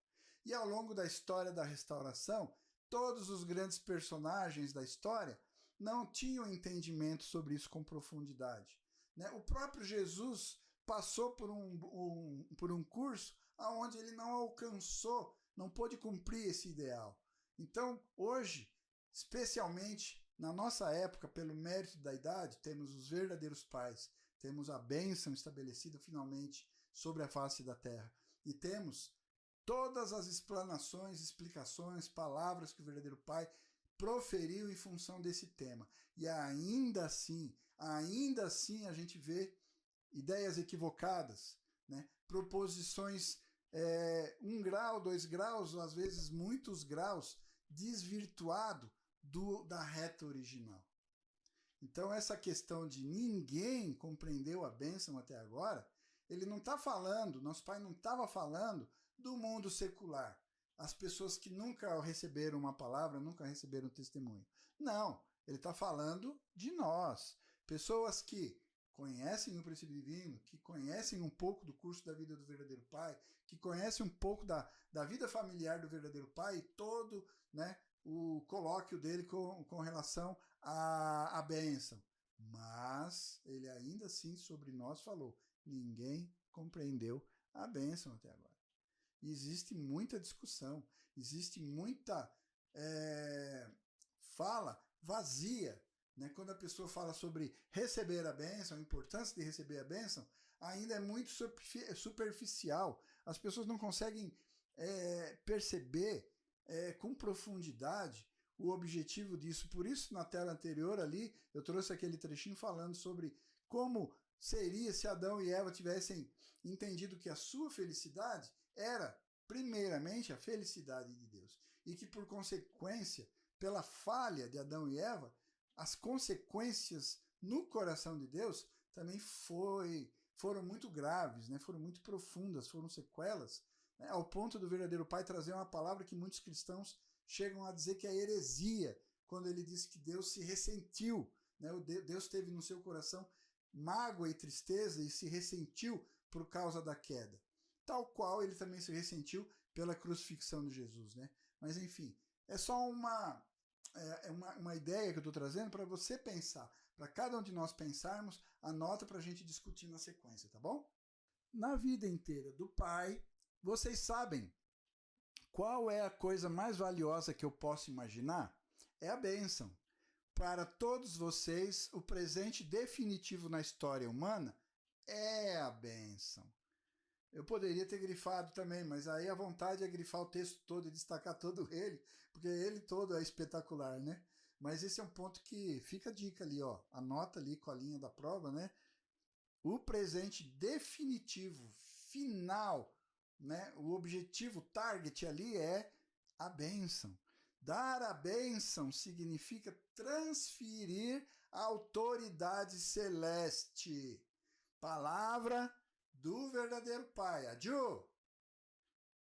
E ao longo da história da restauração, todos os grandes personagens da história não tinham entendimento sobre isso com profundidade, né? O próprio Jesus passou por um curso onde ele não alcançou, não pôde cumprir esse ideal. Então, hoje, especialmente na nossa época, pelo mérito da idade, temos os verdadeiros pais, temos a bênção estabelecida finalmente sobre a face da terra, e temos todas as explanações, explicações, palavras que o verdadeiro pai proferiu em função desse tema. E ainda assim a gente vê ideias equivocadas, né? Proposições 1 grau, 2 graus, às vezes muitos graus, desvirtuado da reta original. Então essa questão de ninguém compreendeu a bênção até agora, ele não está falando, nosso pai não estava falando do mundo secular, as pessoas que nunca receberam uma palavra, nunca receberam um testemunho. Não, ele está falando de nós, pessoas que conhecem o princípio divino, que conhecem um pouco do curso da vida do verdadeiro pai, que conhecem um pouco da vida familiar do verdadeiro pai e todo, né, o colóquio dele com relação à bênção. Mas ele ainda assim sobre nós falou, ninguém compreendeu a bênção até agora. E existe muita discussão, existe muita fala vazia, né? Quando a pessoa fala sobre receber a bênção, a importância de receber a bênção, ainda é muito superficial. As pessoas não conseguem perceber com profundidade o objetivo disso. Por isso, na tela anterior ali, eu trouxe aquele trechinho falando sobre como seria se Adão e Eva tivessem entendido que a sua felicidade era, primeiramente, a felicidade de Deus. E que, por consequência, pela falha de Adão e Eva, as consequências no coração de Deus também foram muito graves, né? Foram muito profundas, foram sequelas, né? Ao ponto do verdadeiro pai trazer uma palavra que muitos cristãos chegam a dizer que é heresia, quando ele diz que Deus se ressentiu, né? Deus teve no seu coração mágoa e tristeza e se ressentiu por causa da queda, tal qual ele também se ressentiu pela crucifixão de Jesus, né? Mas enfim, é só uma ideia que eu estou trazendo para você pensar, para cada um de nós pensarmos, anota para a gente discutir na sequência, tá bom? Na vida inteira do pai, vocês sabem qual é a coisa mais valiosa que eu posso imaginar? É a bênção. Para todos vocês, o presente definitivo na história humana é a bênção. Eu poderia ter grifado também, mas aí a vontade é grifar o texto todo e destacar todo ele, porque ele todo é espetacular, né? Mas esse é um ponto que fica a dica ali, ó. Anota ali com a linha da prova, né? O presente definitivo, final, né? O objetivo, target ali é a bênção. Dar a bênção significa transferir a autoridade celeste. Palavra do verdadeiro pai. Adju,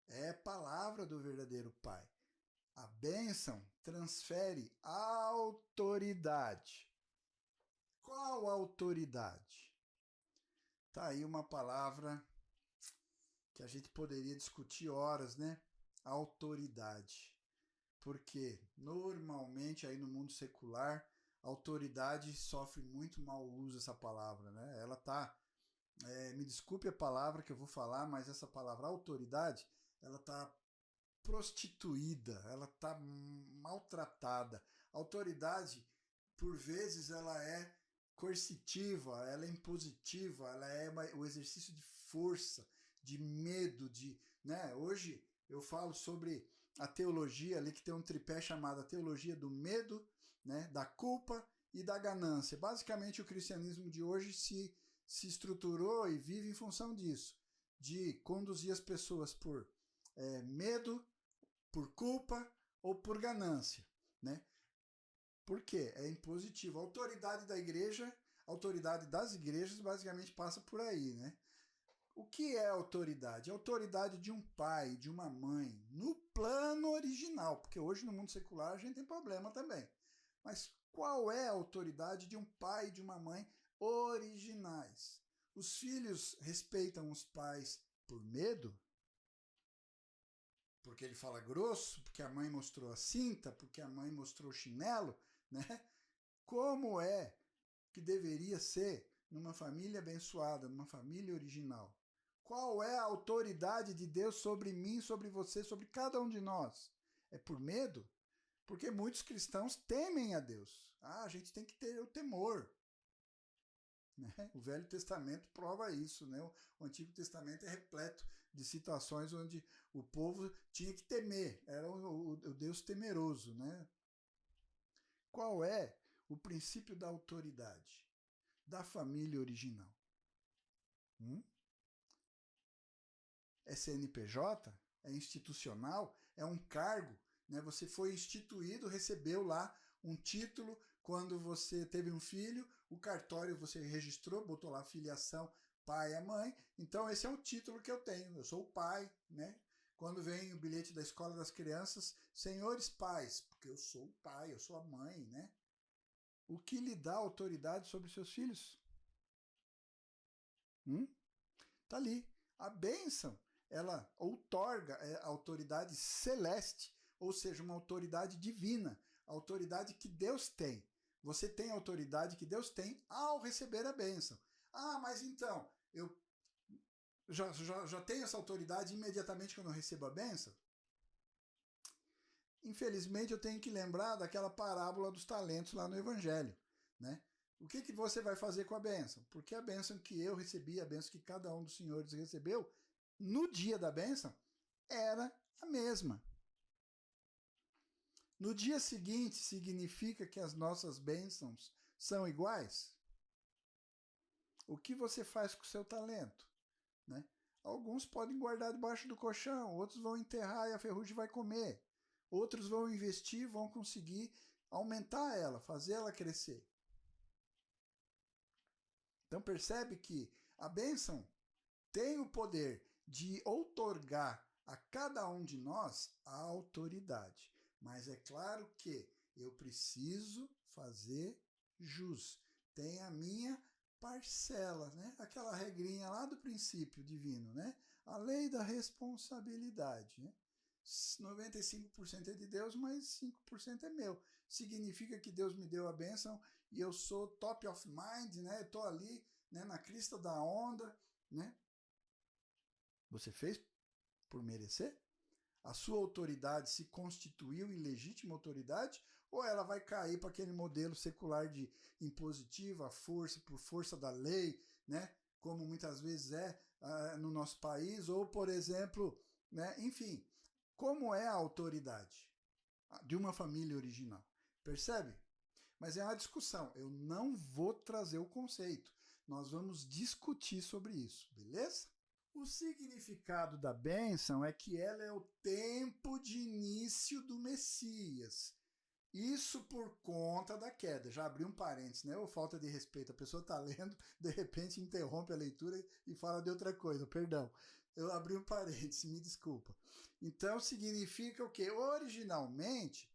é palavra do verdadeiro pai. A bênção transfere autoridade. Qual autoridade? Tá aí uma palavra que a gente poderia discutir horas, né? Autoridade. Porque normalmente aí no mundo secular, autoridade sofre muito mau uso essa palavra, né? Ela tá, me desculpe a palavra que eu vou falar, mas essa palavra autoridade, ela tá prostituída, ela tá maltratada. Autoridade, por vezes, ela é coercitiva, ela é impositiva, ela é o exercício de força, de medo, né? Hoje eu falo sobre a teologia ali, que tem um tripé chamado a teologia do medo, né, da culpa e da ganância. Basicamente o cristianismo de hoje se estruturou e vive em função disso, de conduzir as pessoas por medo, por culpa ou por ganância, né? Por quê? É impositivo. A autoridade da igreja, a autoridade das igrejas basicamente passa por aí, né? O que é autoridade? A autoridade de um pai, de uma mãe, no plano original, porque hoje no mundo secular a gente tem problema também. Mas qual é a autoridade de um pai e de uma mãe originais? Os filhos respeitam os pais por medo? Porque ele fala grosso? Porque a mãe mostrou a cinta? Porque a mãe mostrou o chinelo? Né? Como é que deveria ser numa família abençoada, numa família original? Qual é a autoridade de Deus sobre mim, sobre você, sobre cada um de nós? É por medo? Porque muitos cristãos temem a Deus. A gente tem que ter o temor. Né? O Velho Testamento prova isso. Né? O Antigo Testamento é repleto de situações onde o povo tinha que temer. Era o Deus temeroso. Né? Qual é o princípio da autoridade da família original? É CNPJ? É institucional? É um cargo? Né? Você foi instituído, recebeu lá um título. Quando você teve um filho, o cartório você registrou, botou lá filiação, pai e mãe. Então esse é o título que eu tenho. Eu sou o pai, né? Quando vem o bilhete da escola das crianças, senhores pais, porque eu sou o pai, eu sou a mãe, né? O que lhe dá autoridade sobre seus filhos? Tá ali. A bênção, ela outorga a autoridade celeste, ou seja, uma autoridade divina, a autoridade que Deus tem. Você tem a autoridade que Deus tem ao receber a bênção. Ah, mas então, eu já tenho essa autoridade imediatamente quando eu recebo a bênção? Infelizmente, eu tenho que lembrar daquela parábola dos talentos lá no Evangelho, né? O que você vai fazer com a bênção? Porque a bênção que eu recebi, a bênção que cada um dos senhores recebeu, no dia da bênção, era a mesma. No dia seguinte, significa que as nossas bênçãos são iguais? O que você faz com o seu talento? Né? Alguns podem guardar debaixo do colchão, outros vão enterrar e a ferrugem vai comer. Outros vão investir, vão conseguir aumentar ela, fazer ela crescer. Então percebe que a bênção tem o poder de outorgar a cada um de nós a autoridade. Mas é claro que eu preciso fazer jus. Tem a minha parcela, né? Aquela regrinha lá do princípio divino, né? A lei da responsabilidade, né? 95% é de Deus, mas 5% é meu. Significa que Deus me deu a bênção e eu sou top of mind, né? Eu tô ali, né, na crista da onda, né? Você fez por merecer? A sua autoridade se constituiu em legítima autoridade ou ela vai cair para aquele modelo secular de impositiva, força por força da lei, né? Como muitas vezes é no nosso país, ou por exemplo, né? Enfim, como é a autoridade de uma família original? Percebe? Mas é uma discussão. Eu não vou trazer o conceito. Nós vamos discutir sobre isso, beleza? O significado da bênção é que ela é o tempo de início do Messias. Isso por conta da queda. Já abri um parênteses, né? Ou falta de respeito. A pessoa está lendo, de repente interrompe a leitura e fala de outra coisa. Perdão. Eu abri um parênteses, me desculpa. Então significa o quê? Originalmente,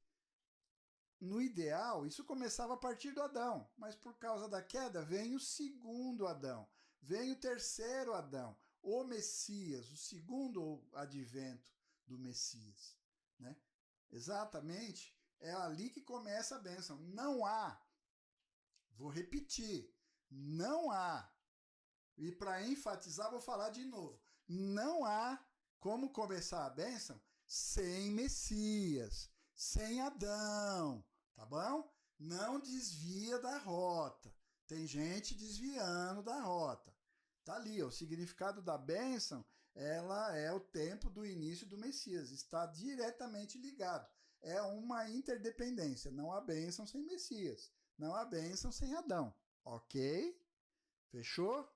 no ideal, isso começava a partir do Adão. Mas por causa da queda, vem o segundo Adão. Vem o terceiro Adão. O Messias, o segundo advento do Messias. Né? Exatamente, é ali que começa a bênção. Não há, vou repetir, não há, e para enfatizar vou falar de novo, não há como começar a bênção sem Messias, sem Adão, tá bom? Não desvia da rota. Tem gente desviando da rota. Tá ali, ó, o significado da bênção, ela é o tempo do início do Messias, está diretamente ligado. É uma interdependência, não há bênção sem Messias, não há bênção sem Adão, ok? Fechou?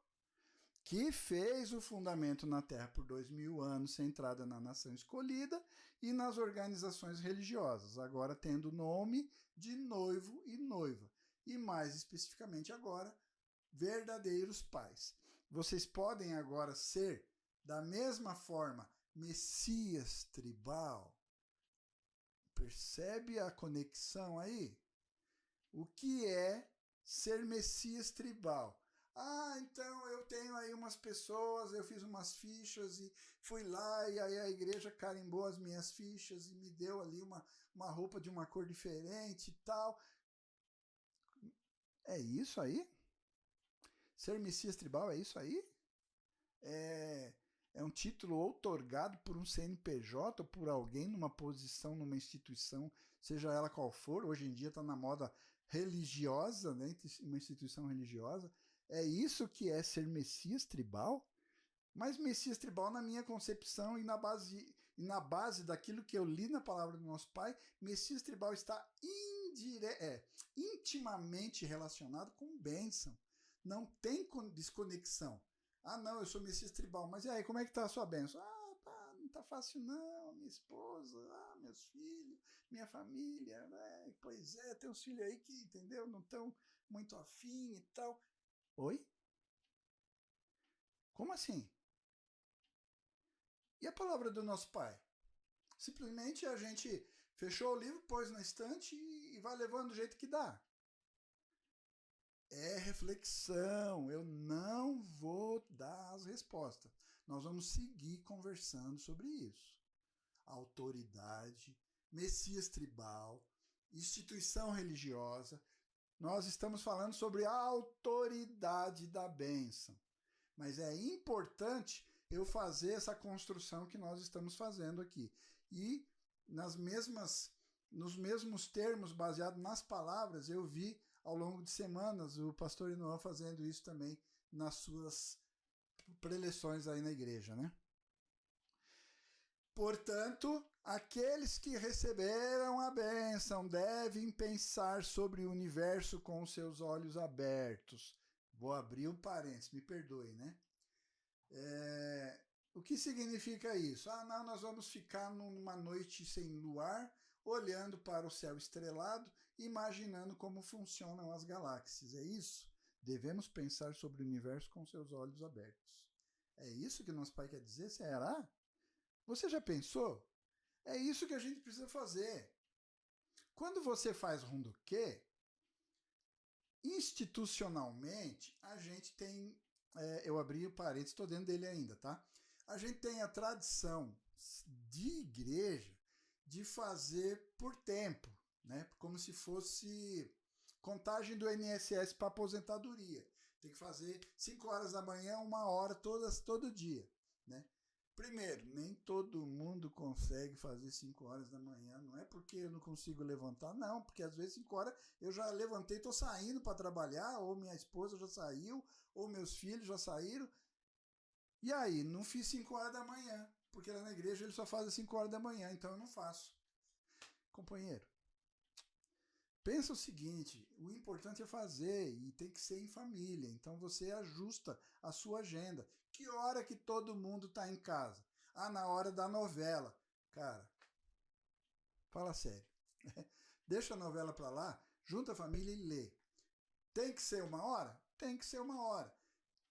Que fez o fundamento na Terra por 2000 anos, centrada na nação escolhida e nas organizações religiosas, agora tendo o nome de noivo e noiva, e mais especificamente agora, verdadeiros pais. Vocês podem agora ser, da mesma forma, Messias tribal. Percebe a conexão aí? O que é ser Messias tribal? Ah, então eu tenho aí umas pessoas, eu fiz umas fichas e fui lá e aí a igreja carimbou as minhas fichas e me deu ali uma roupa de uma cor diferente e tal. É isso aí? Ser Messias tribal é isso aí? É um título outorgado por um CNPJ ou por alguém numa posição, numa instituição, seja ela qual for. Hoje em dia está na moda religiosa, né? Uma instituição religiosa. É isso que é ser Messias tribal? Mas Messias tribal, na minha concepção e na base daquilo que eu li na palavra do nosso Pai, Messias tribal está intimamente relacionado com bênção. Não tem desconexão. Ah, não, eu sou Messias tribal, mas e aí, como é que tá a sua bênção? Ah, tá, não tá fácil não, minha esposa, meus filhos, minha família, né? Pois é, tem uns filhos aí que, entendeu, não estão muito afim e tal. Oi? Como assim? E a palavra do nosso Pai? Simplesmente a gente fechou o livro, pôs na estante e vai levando do jeito que dá. É reflexão, eu não vou dar as respostas. Nós vamos seguir conversando sobre isso. Autoridade, Messias tribal, instituição religiosa. Nós estamos falando sobre a autoridade da bênção. Mas é importante eu fazer essa construção que nós estamos fazendo aqui. E nos mesmos termos, baseado nas palavras, eu vi ao longo de semanas o pastor Inoan fazendo isso também nas suas preleções aí na igreja, né? Portanto, aqueles que receberam a bênção devem pensar sobre o universo com seus olhos abertos. Vou abrir um parênteses, me perdoe, né? O que significa isso? Ah, não, nós vamos ficar numa noite sem luar, olhando para o céu estrelado, imaginando como funcionam as galáxias. É isso? Devemos pensar sobre o universo com seus olhos abertos. É isso que nosso Pai quer dizer? Será? Você já pensou? É isso que a gente precisa fazer. Quando você faz runduquê, institucionalmente, a gente tem... eu abri o parênteses, estou dentro dele ainda, tá? A gente tem a tradição de igreja de fazer por tempo, né? Como se fosse contagem do INSS para aposentadoria. Tem que fazer 5 horas da manhã, 1 hora todo dia, né? Primeiro, nem todo mundo consegue fazer 5 horas da manhã. Não é porque eu não consigo levantar, não. Porque às vezes 5 horas eu já levantei, estou saindo para trabalhar, ou minha esposa já saiu, ou meus filhos já saíram. E aí, não fiz 5 horas da manhã, porque lá na igreja ele só faz às 5 horas da manhã, então eu não faço. Companheiro, pensa o seguinte, o importante é fazer e tem que ser em família, então você ajusta a sua agenda. Que hora que todo mundo está em casa? Ah, na hora da novela. Cara, fala sério. Deixa a novela para lá, junta a família e lê. Tem que ser 1 hora? Tem que ser 1 hora.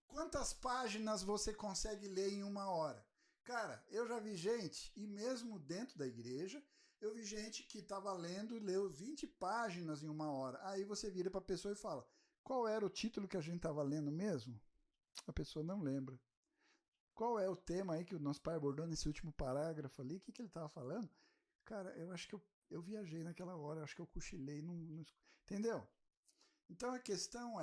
Quantas páginas você consegue ler em 1 hora? Cara, eu já vi gente, e mesmo dentro da igreja, eu vi gente que estava lendo e leu 20 páginas em 1 hora. Aí você vira para a pessoa e fala, qual era o título que a gente estava lendo mesmo? A pessoa não lembra. Qual é o tema aí que o nosso pai abordou nesse último parágrafo ali? O que ele estava falando? Cara, eu acho que eu viajei naquela hora, acho que eu cochilei. Entendeu? Então a questão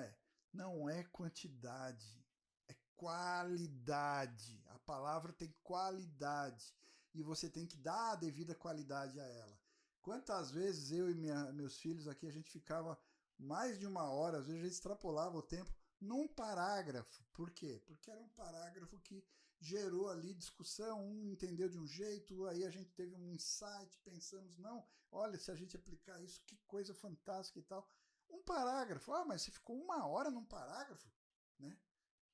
não é quantidade, é qualidade. A palavra tem qualidade e você tem que dar a devida qualidade a ela. Quantas vezes eu e meus filhos aqui, a gente ficava mais de 1 hora, às vezes a gente extrapolava o tempo num parágrafo. Por quê? Porque era um parágrafo que gerou ali discussão, um entendeu de um jeito, aí a gente teve um insight, pensamos, não, olha, se a gente aplicar isso, que coisa fantástica e tal. Um parágrafo, mas você ficou 1 hora num parágrafo, né?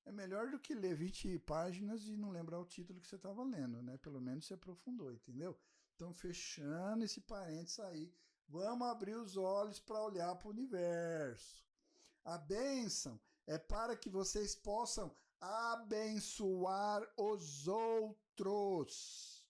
É melhor do que ler 20 páginas e não lembrar o título que você estava lendo, né? Pelo menos você aprofundou, entendeu? Então, fechando esse parênteses aí, vamos abrir os olhos para olhar para o universo. A bênção é para que vocês possam abençoar os outros.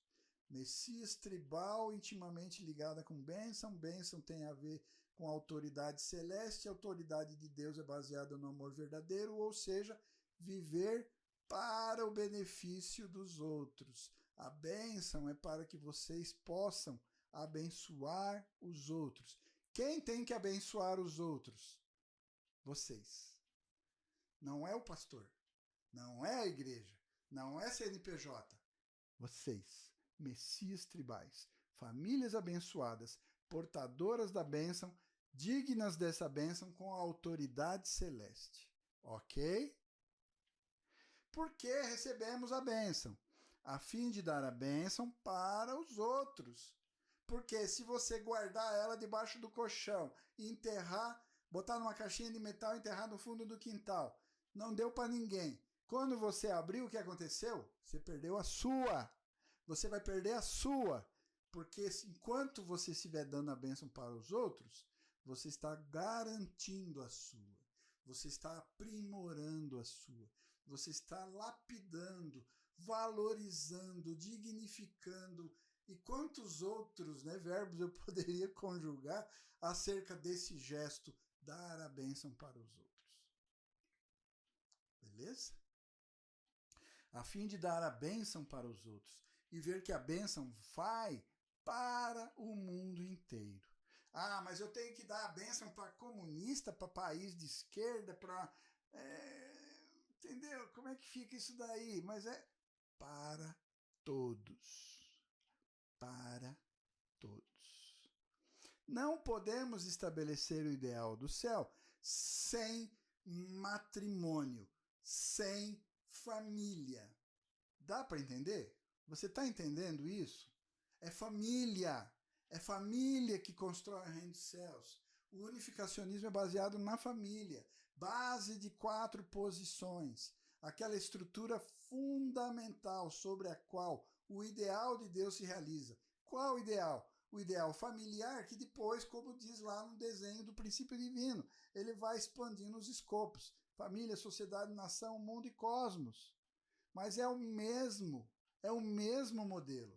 Messias tribal, intimamente ligada com bênção. Bênção tem a ver com autoridade celeste. A autoridade de Deus é baseada no amor verdadeiro, ou seja, viver para o benefício dos outros. A bênção é para que vocês possam abençoar os outros. Quem tem que abençoar os outros? Vocês. Não é o pastor, não é a igreja. Não é CNPJ. Vocês, Messias tribais, famílias abençoadas, portadoras da bênção, dignas dessa bênção com a autoridade celeste. Ok? Por que recebemos a bênção? A fim de dar a bênção para os outros. Porque se você guardar ela debaixo do colchão e enterrar, botar numa caixinha de metal e enterrar no fundo do quintal, não deu para ninguém. Quando você abriu, o que aconteceu? Você perdeu a sua. Você vai perder a sua. Porque enquanto você estiver dando a bênção para os outros, você está garantindo a sua. Você está aprimorando a sua. Você está lapidando, valorizando, dignificando. E quantos outros verbos eu poderia conjugar acerca desse gesto, dar a bênção para os outros? Beleza? A fim de dar a bênção para os outros e ver que a bênção vai para o mundo inteiro. Ah, mas eu tenho que dar a bênção para comunista, para país de esquerda, para... entendeu? Como é que fica isso daí? Mas é para todos. Para todos. Não podemos estabelecer o ideal do céu sem matrimônio, sem família. Dá para entender? Você está entendendo isso? É família. É família que constrói o reino dos céus. O unificacionismo é baseado na família. Base de 4 posições. Aquela estrutura fundamental sobre a qual o ideal de Deus se realiza. Qual o ideal? O ideal familiar, que depois, como diz lá no desenho do princípio divino, ele vai expandindo os escopos. Família, sociedade, nação, mundo e cosmos. Mas é o mesmo modelo.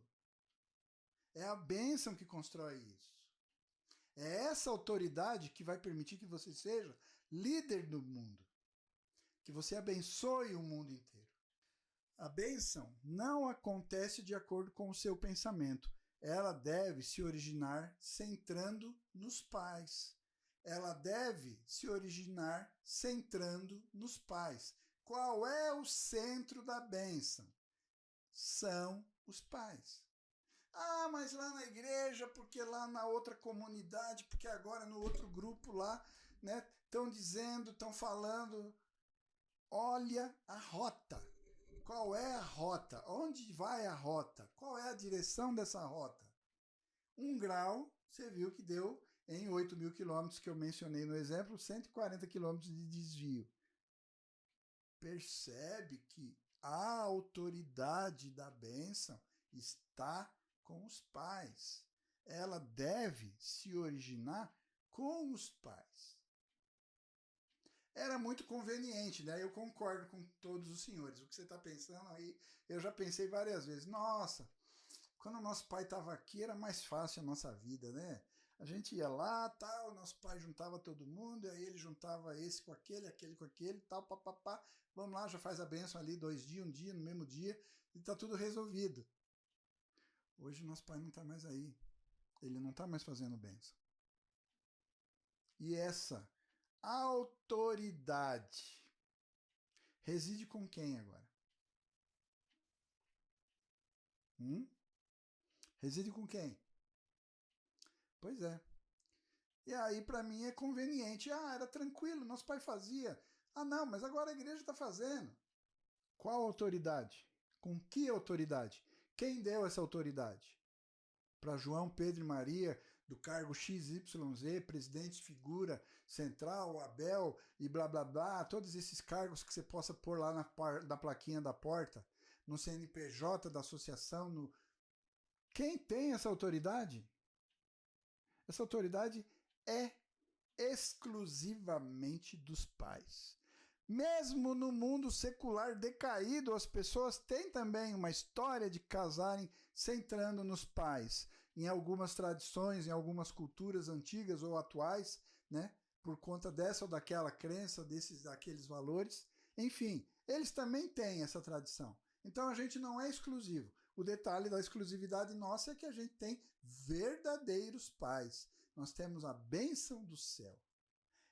É a bênção que constrói isso. É essa autoridade que vai permitir que você seja líder do mundo. Que você abençoe o mundo inteiro. A bênção não acontece de acordo com o seu pensamento. Ela deve se originar centrando nos pais. Ela deve se originar centrando nos pais. Qual é o centro da bênção? São os pais. Ah, mas lá na igreja, porque lá na outra comunidade, porque agora no outro grupo lá, estão dizendo, estão falando. Olha a rota. Qual é a rota? Onde vai a rota? Qual é a direção dessa rota? 1 grau, você viu que deu em 8.000 quilômetros que eu mencionei no exemplo, 140 quilômetros de desvio. Percebe que a autoridade da bênção está com os pais. Ela deve se originar com os pais. Era muito conveniente, né? Eu concordo com todos os senhores. O que você está pensando aí, eu já pensei várias vezes. Nossa, quando o nosso pai estava aqui, era mais fácil a nossa vida, né? A gente ia lá, tal, nosso pai juntava todo mundo, aí ele juntava esse com aquele, aquele com aquele, tal, papapá. Vamos lá, já faz a bênção ali 2 dias, 1 dia, no mesmo dia, e está tudo resolvido. Hoje nosso pai não está mais aí. Ele não está mais fazendo bênção. E essa autoridade reside com quem agora? Reside com quem? Pois é. E aí, para mim, é conveniente. Ah, era tranquilo, nosso pai fazia. Ah, não, mas agora a igreja está fazendo. Qual autoridade? Com que autoridade? Quem deu essa autoridade? Para João, Pedro e Maria, do cargo XYZ, presidente, figura central, Abel e blá blá blá, todos esses cargos que você possa pôr lá na plaquinha da porta, no CNPJ da associação. Quem tem essa autoridade? Essa autoridade é exclusivamente dos pais. Mesmo no mundo secular decaído, as pessoas têm também uma história de casarem centrando nos pais. Em algumas tradições, em algumas culturas antigas ou atuais, por conta dessa ou daquela crença, daqueles valores. Enfim, eles também têm essa tradição. Então a gente não é exclusivo. O detalhe da exclusividade nossa é que a gente tem verdadeiros pais. Nós temos a bênção do céu.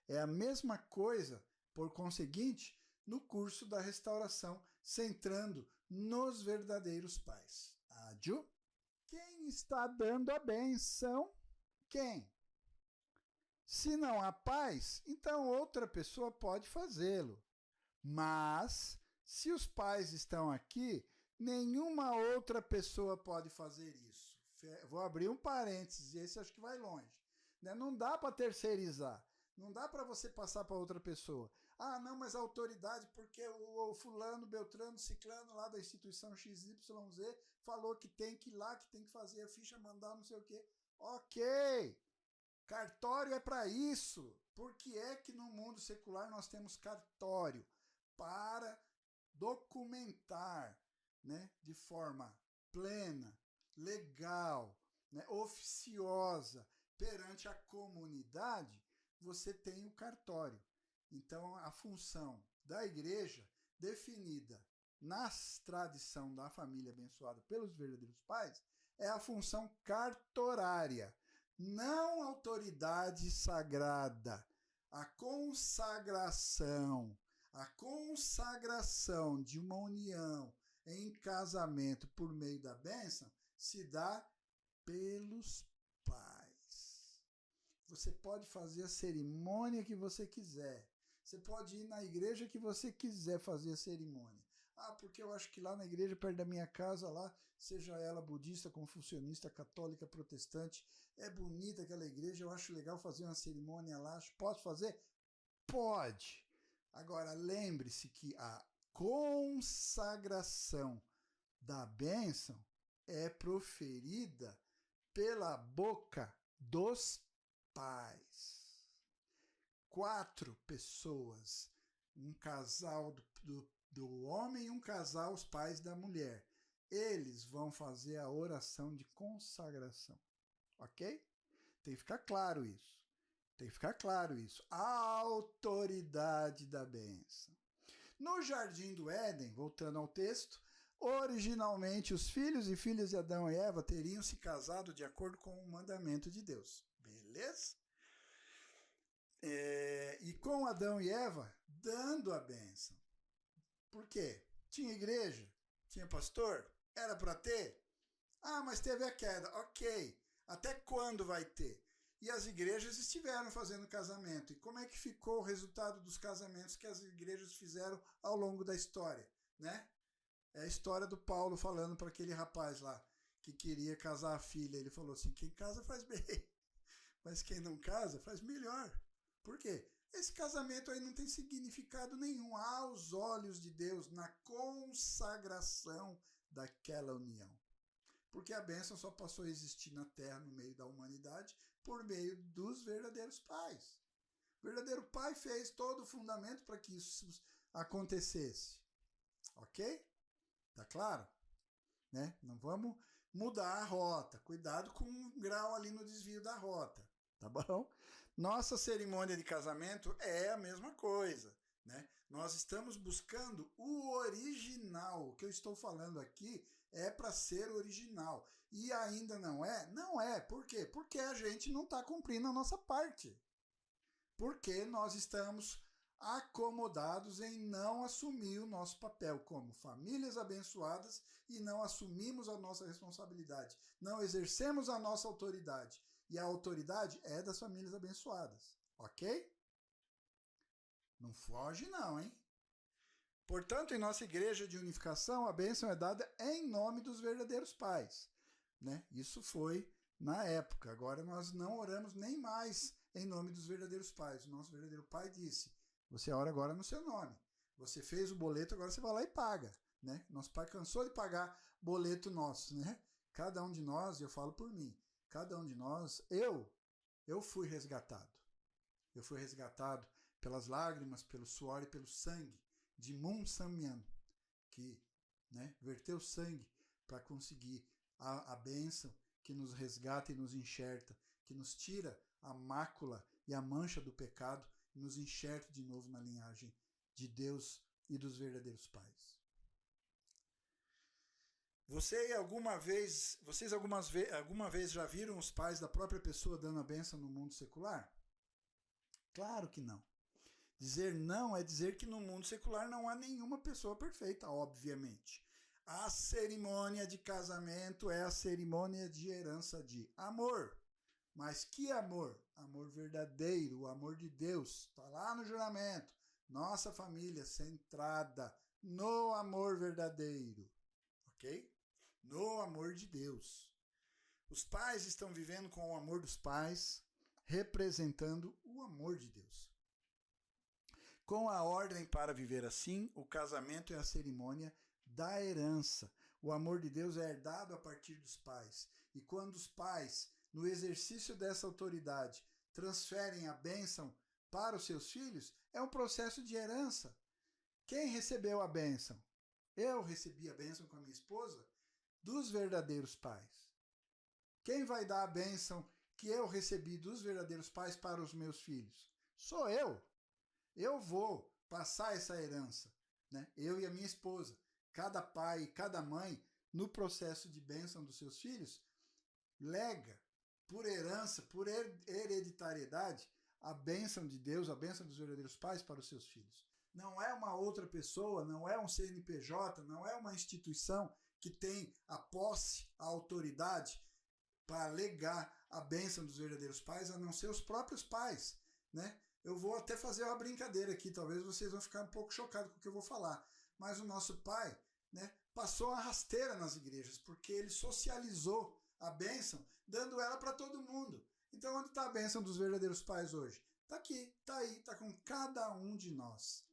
É a mesma coisa, por conseguinte, no curso da restauração, centrando nos verdadeiros pais. Ádio. Quem está dando a bênção? Quem? Se não há pais, então outra pessoa pode fazê-lo. Mas, se os pais estão aqui, nenhuma outra pessoa pode fazer isso. Vou abrir um parênteses, esse acho que vai longe. Não dá para terceirizar. Não dá para você passar para outra pessoa. Ah, não, mas a autoridade, porque o fulano, beltrano, ciclano lá da instituição XYZ falou que tem que ir lá, que tem que fazer a ficha, mandar não sei o quê. Ok, cartório é para isso. Por que é que no mundo secular nós temos cartório? Para documentar, né, de forma plena, legal, né, oficiosa, perante a comunidade, você tem o cartório. Então, a função da igreja, definida na tradição da família abençoada pelos verdadeiros pais, é a função cartorária, não autoridade sagrada. A consagração de uma união em casamento por meio da bênção se dá pelos pais. Você pode fazer a cerimônia que você quiser. Você pode ir na igreja que você quiser fazer a cerimônia. Ah, porque eu acho que lá na igreja perto da minha casa, lá, seja ela budista, confucionista, católica, protestante, é bonita aquela igreja, eu acho legal fazer uma cerimônia lá. Posso fazer? Pode. Agora, lembre-se que a consagração da bênção é proferida pela boca dos pais. 4 pessoas, um casal do homem e um casal, os pais da mulher. Eles vão fazer a oração de consagração. Ok? Tem que ficar claro isso. Tem que ficar claro isso. A autoridade da bênção. No Jardim do Éden, voltando ao texto, originalmente os filhos e filhas de Adão e Eva teriam se casado de acordo com o mandamento de Deus. Beleza? E com Adão e Eva dando a bênção. Por quê? Tinha igreja? Tinha pastor? Era para ter? Ah, mas teve a queda. Ok. Até quando vai ter? E as igrejas estiveram fazendo casamento. E como é que ficou o resultado dos casamentos que as igrejas fizeram ao longo da história, né? É a história do Paulo falando para aquele rapaz lá que queria casar a filha. Ele falou assim, quem casa faz bem, mas quem não casa faz melhor. Por quê? Esse casamento aí não tem significado nenhum aos olhos de Deus na consagração daquela união. Porque a bênção só passou a existir na terra, no meio da humanidade, por meio dos verdadeiros pais. O verdadeiro pai fez todo o fundamento para que isso acontecesse. Ok? Tá claro? Né? Não vamos mudar a rota. Cuidado com um grau ali no desvio da rota. Tá bom? Nossa cerimônia de casamento é a mesma coisa. Né? Nós estamos buscando o original. O que eu estou falando aqui é para ser original. E ainda não é? Não é. Por quê? Porque a gente não está cumprindo a nossa parte. Porque nós estamos acomodados em não assumir o nosso papel como famílias abençoadas e não assumimos a nossa responsabilidade. Não exercemos a nossa autoridade. E a autoridade é das famílias abençoadas. Ok? Não foge não, hein? Portanto, em nossa igreja de unificação, a bênção é dada em nome dos verdadeiros pais. Né? Isso foi na época. Agora nós não oramos nem mais em nome dos verdadeiros pais. O nosso verdadeiro pai disse, você ora agora no seu nome. Você fez o boleto, agora você vai lá e paga. Né? Nosso pai cansou de pagar boleto nosso. Né? Cada um de nós, eu falo por mim, cada um de nós, eu fui resgatado. Eu fui resgatado pelas lágrimas, pelo suor e pelo sangue de Mun Samyan, que verteu sangue para conseguir a bênção que nos resgata e nos enxerta, que nos tira a mácula e a mancha do pecado e nos enxerta de novo na linhagem de Deus e dos verdadeiros pais. Vocês alguma vez já viram os pais da própria pessoa dando a bênção no mundo secular? Claro que não. Dizer não é dizer que no mundo secular não há nenhuma pessoa perfeita, obviamente. A cerimônia de casamento é a cerimônia de herança de amor. Mas que amor? Amor verdadeiro, o amor de Deus. Está lá no juramento. Nossa família centrada no amor verdadeiro. Ok? No amor de Deus. Os pais estão vivendo com o amor dos pais, representando o amor de Deus. Com a ordem para viver assim, o casamento é a cerimônia da herança. O amor de Deus é herdado a partir dos pais. E quando os pais, no exercício dessa autoridade, transferem a bênção para os seus filhos, é um processo de herança. Quem recebeu a bênção? Eu recebi a bênção com a minha esposa dos verdadeiros pais. Quem vai dar a bênção que eu recebi dos verdadeiros pais para os meus filhos? Sou eu. Eu vou passar essa herança, né? Eu e a minha esposa. Cada pai e cada mãe, no processo de bênção dos seus filhos, lega por herança, por hereditariedade, a bênção de Deus, a bênção dos verdadeiros pais para os seus filhos. Não é uma outra pessoa, não é um CNPJ, não é uma instituição que tem a posse, a autoridade para legar a bênção dos verdadeiros pais, a não ser os próprios pais, né? Eu vou até fazer uma brincadeira aqui, talvez vocês vão ficar um pouco chocados com o que eu vou falar, mas o nosso pai, né, passou uma rasteira nas igrejas, porque ele socializou a bênção, dando ela para todo mundo. Então, onde está a bênção dos verdadeiros pais hoje? Está aqui, está aí, está com cada um de nós.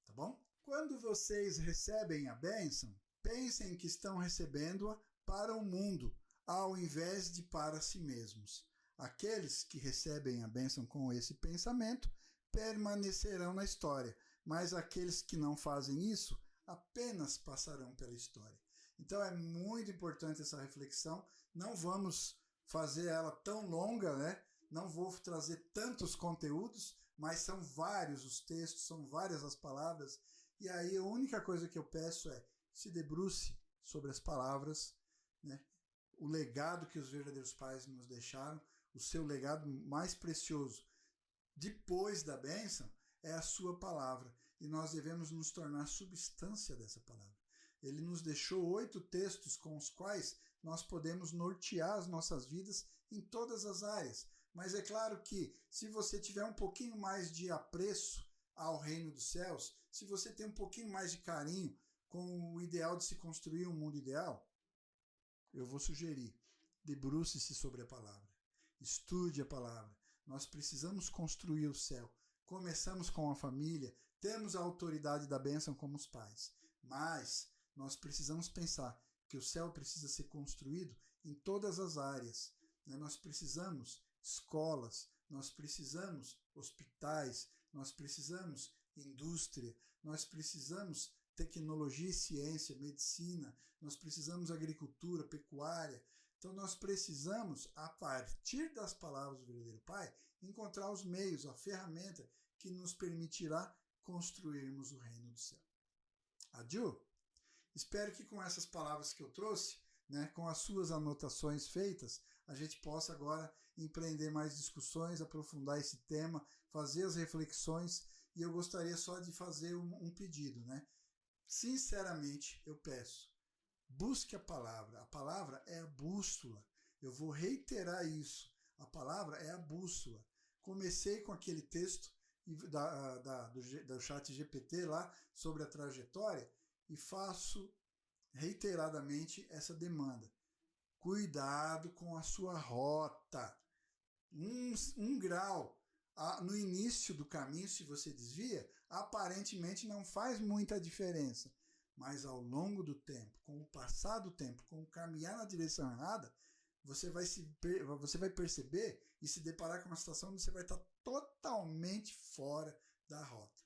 Tá bom? Quando vocês recebem a bênção, pensem que estão recebendo-a para o mundo, ao invés de para si mesmos. Aqueles que recebem a bênção com esse pensamento permanecerão na história, mas aqueles que não fazem isso apenas passarão pela história. Então é muito importante essa reflexão. Não vamos fazer ela tão longa, né? Não vou trazer tantos conteúdos, mas são vários os textos, são várias as palavras. E aí a única coisa que eu peço é se debruce sobre as palavras, né? O legado que os verdadeiros pais nos deixaram, o seu legado mais precioso depois da bênção é a sua palavra. E nós devemos nos tornar substância dessa palavra. Ele nos deixou 8 textos com os quais nós podemos nortear as nossas vidas em todas as áreas. Mas é claro que se você tiver um pouquinho mais de apreço ao reino dos céus, se você tem um pouquinho mais de carinho com o ideal de se construir um mundo ideal, eu vou sugerir, debruce-se sobre a palavra. Estude a palavra. Nós precisamos construir o céu. Começamos com a família, temos a autoridade da bênção como os pais, mas nós precisamos pensar que o céu precisa ser construído em todas as áreas. Nós precisamos escolas, nós precisamos hospitais, nós precisamos indústria, nós precisamos tecnologia e ciência, medicina, nós precisamos agricultura, pecuária. Então nós precisamos, a partir das palavras do verdadeiro Pai, encontrar os meios, a ferramenta que nos permitirá construirmos o reino do céu. Adieu? Espero que com essas palavras que eu trouxe, né, com as suas anotações feitas, a gente possa agora empreender mais discussões, aprofundar esse tema, fazer as reflexões, e eu gostaria só de fazer um pedido, né? Sinceramente, eu peço, busque a palavra é a bússola, eu vou reiterar isso, a palavra é a bússola. Comecei com aquele texto do chat GPT lá, sobre a trajetória, e faço reiteradamente essa demanda. Cuidado com a sua rota. Um grau no início do caminho, se você desvia, aparentemente não faz muita diferença. Mas ao longo do tempo, com o passar do tempo, com o caminhar na direção errada, você vai perceber e se deparar com uma situação onde você vai estar totalmente fora da rota.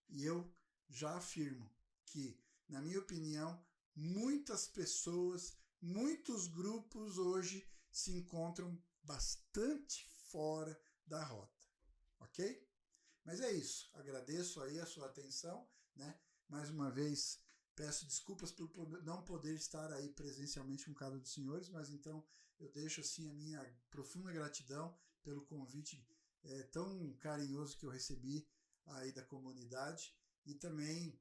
E eu já afirmo que, na minha opinião, muitas pessoas, muitos grupos hoje se encontram bastante fora da rota, ok? Mas é isso, agradeço aí a sua atenção, né? Mais uma vez, peço desculpas por não poder estar aí presencialmente com cada um dos senhores, mas então eu deixo assim a minha profunda gratidão pelo convite tão carinhoso que eu recebi aí da comunidade, e também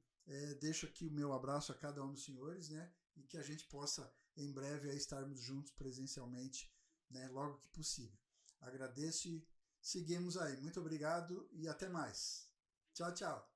Deixo aqui o meu abraço a cada um dos senhores, né? E que a gente possa em breve aí estarmos juntos presencialmente, né? Logo que possível. Agradeço e seguimos aí. Muito obrigado e até mais. Tchau, tchau.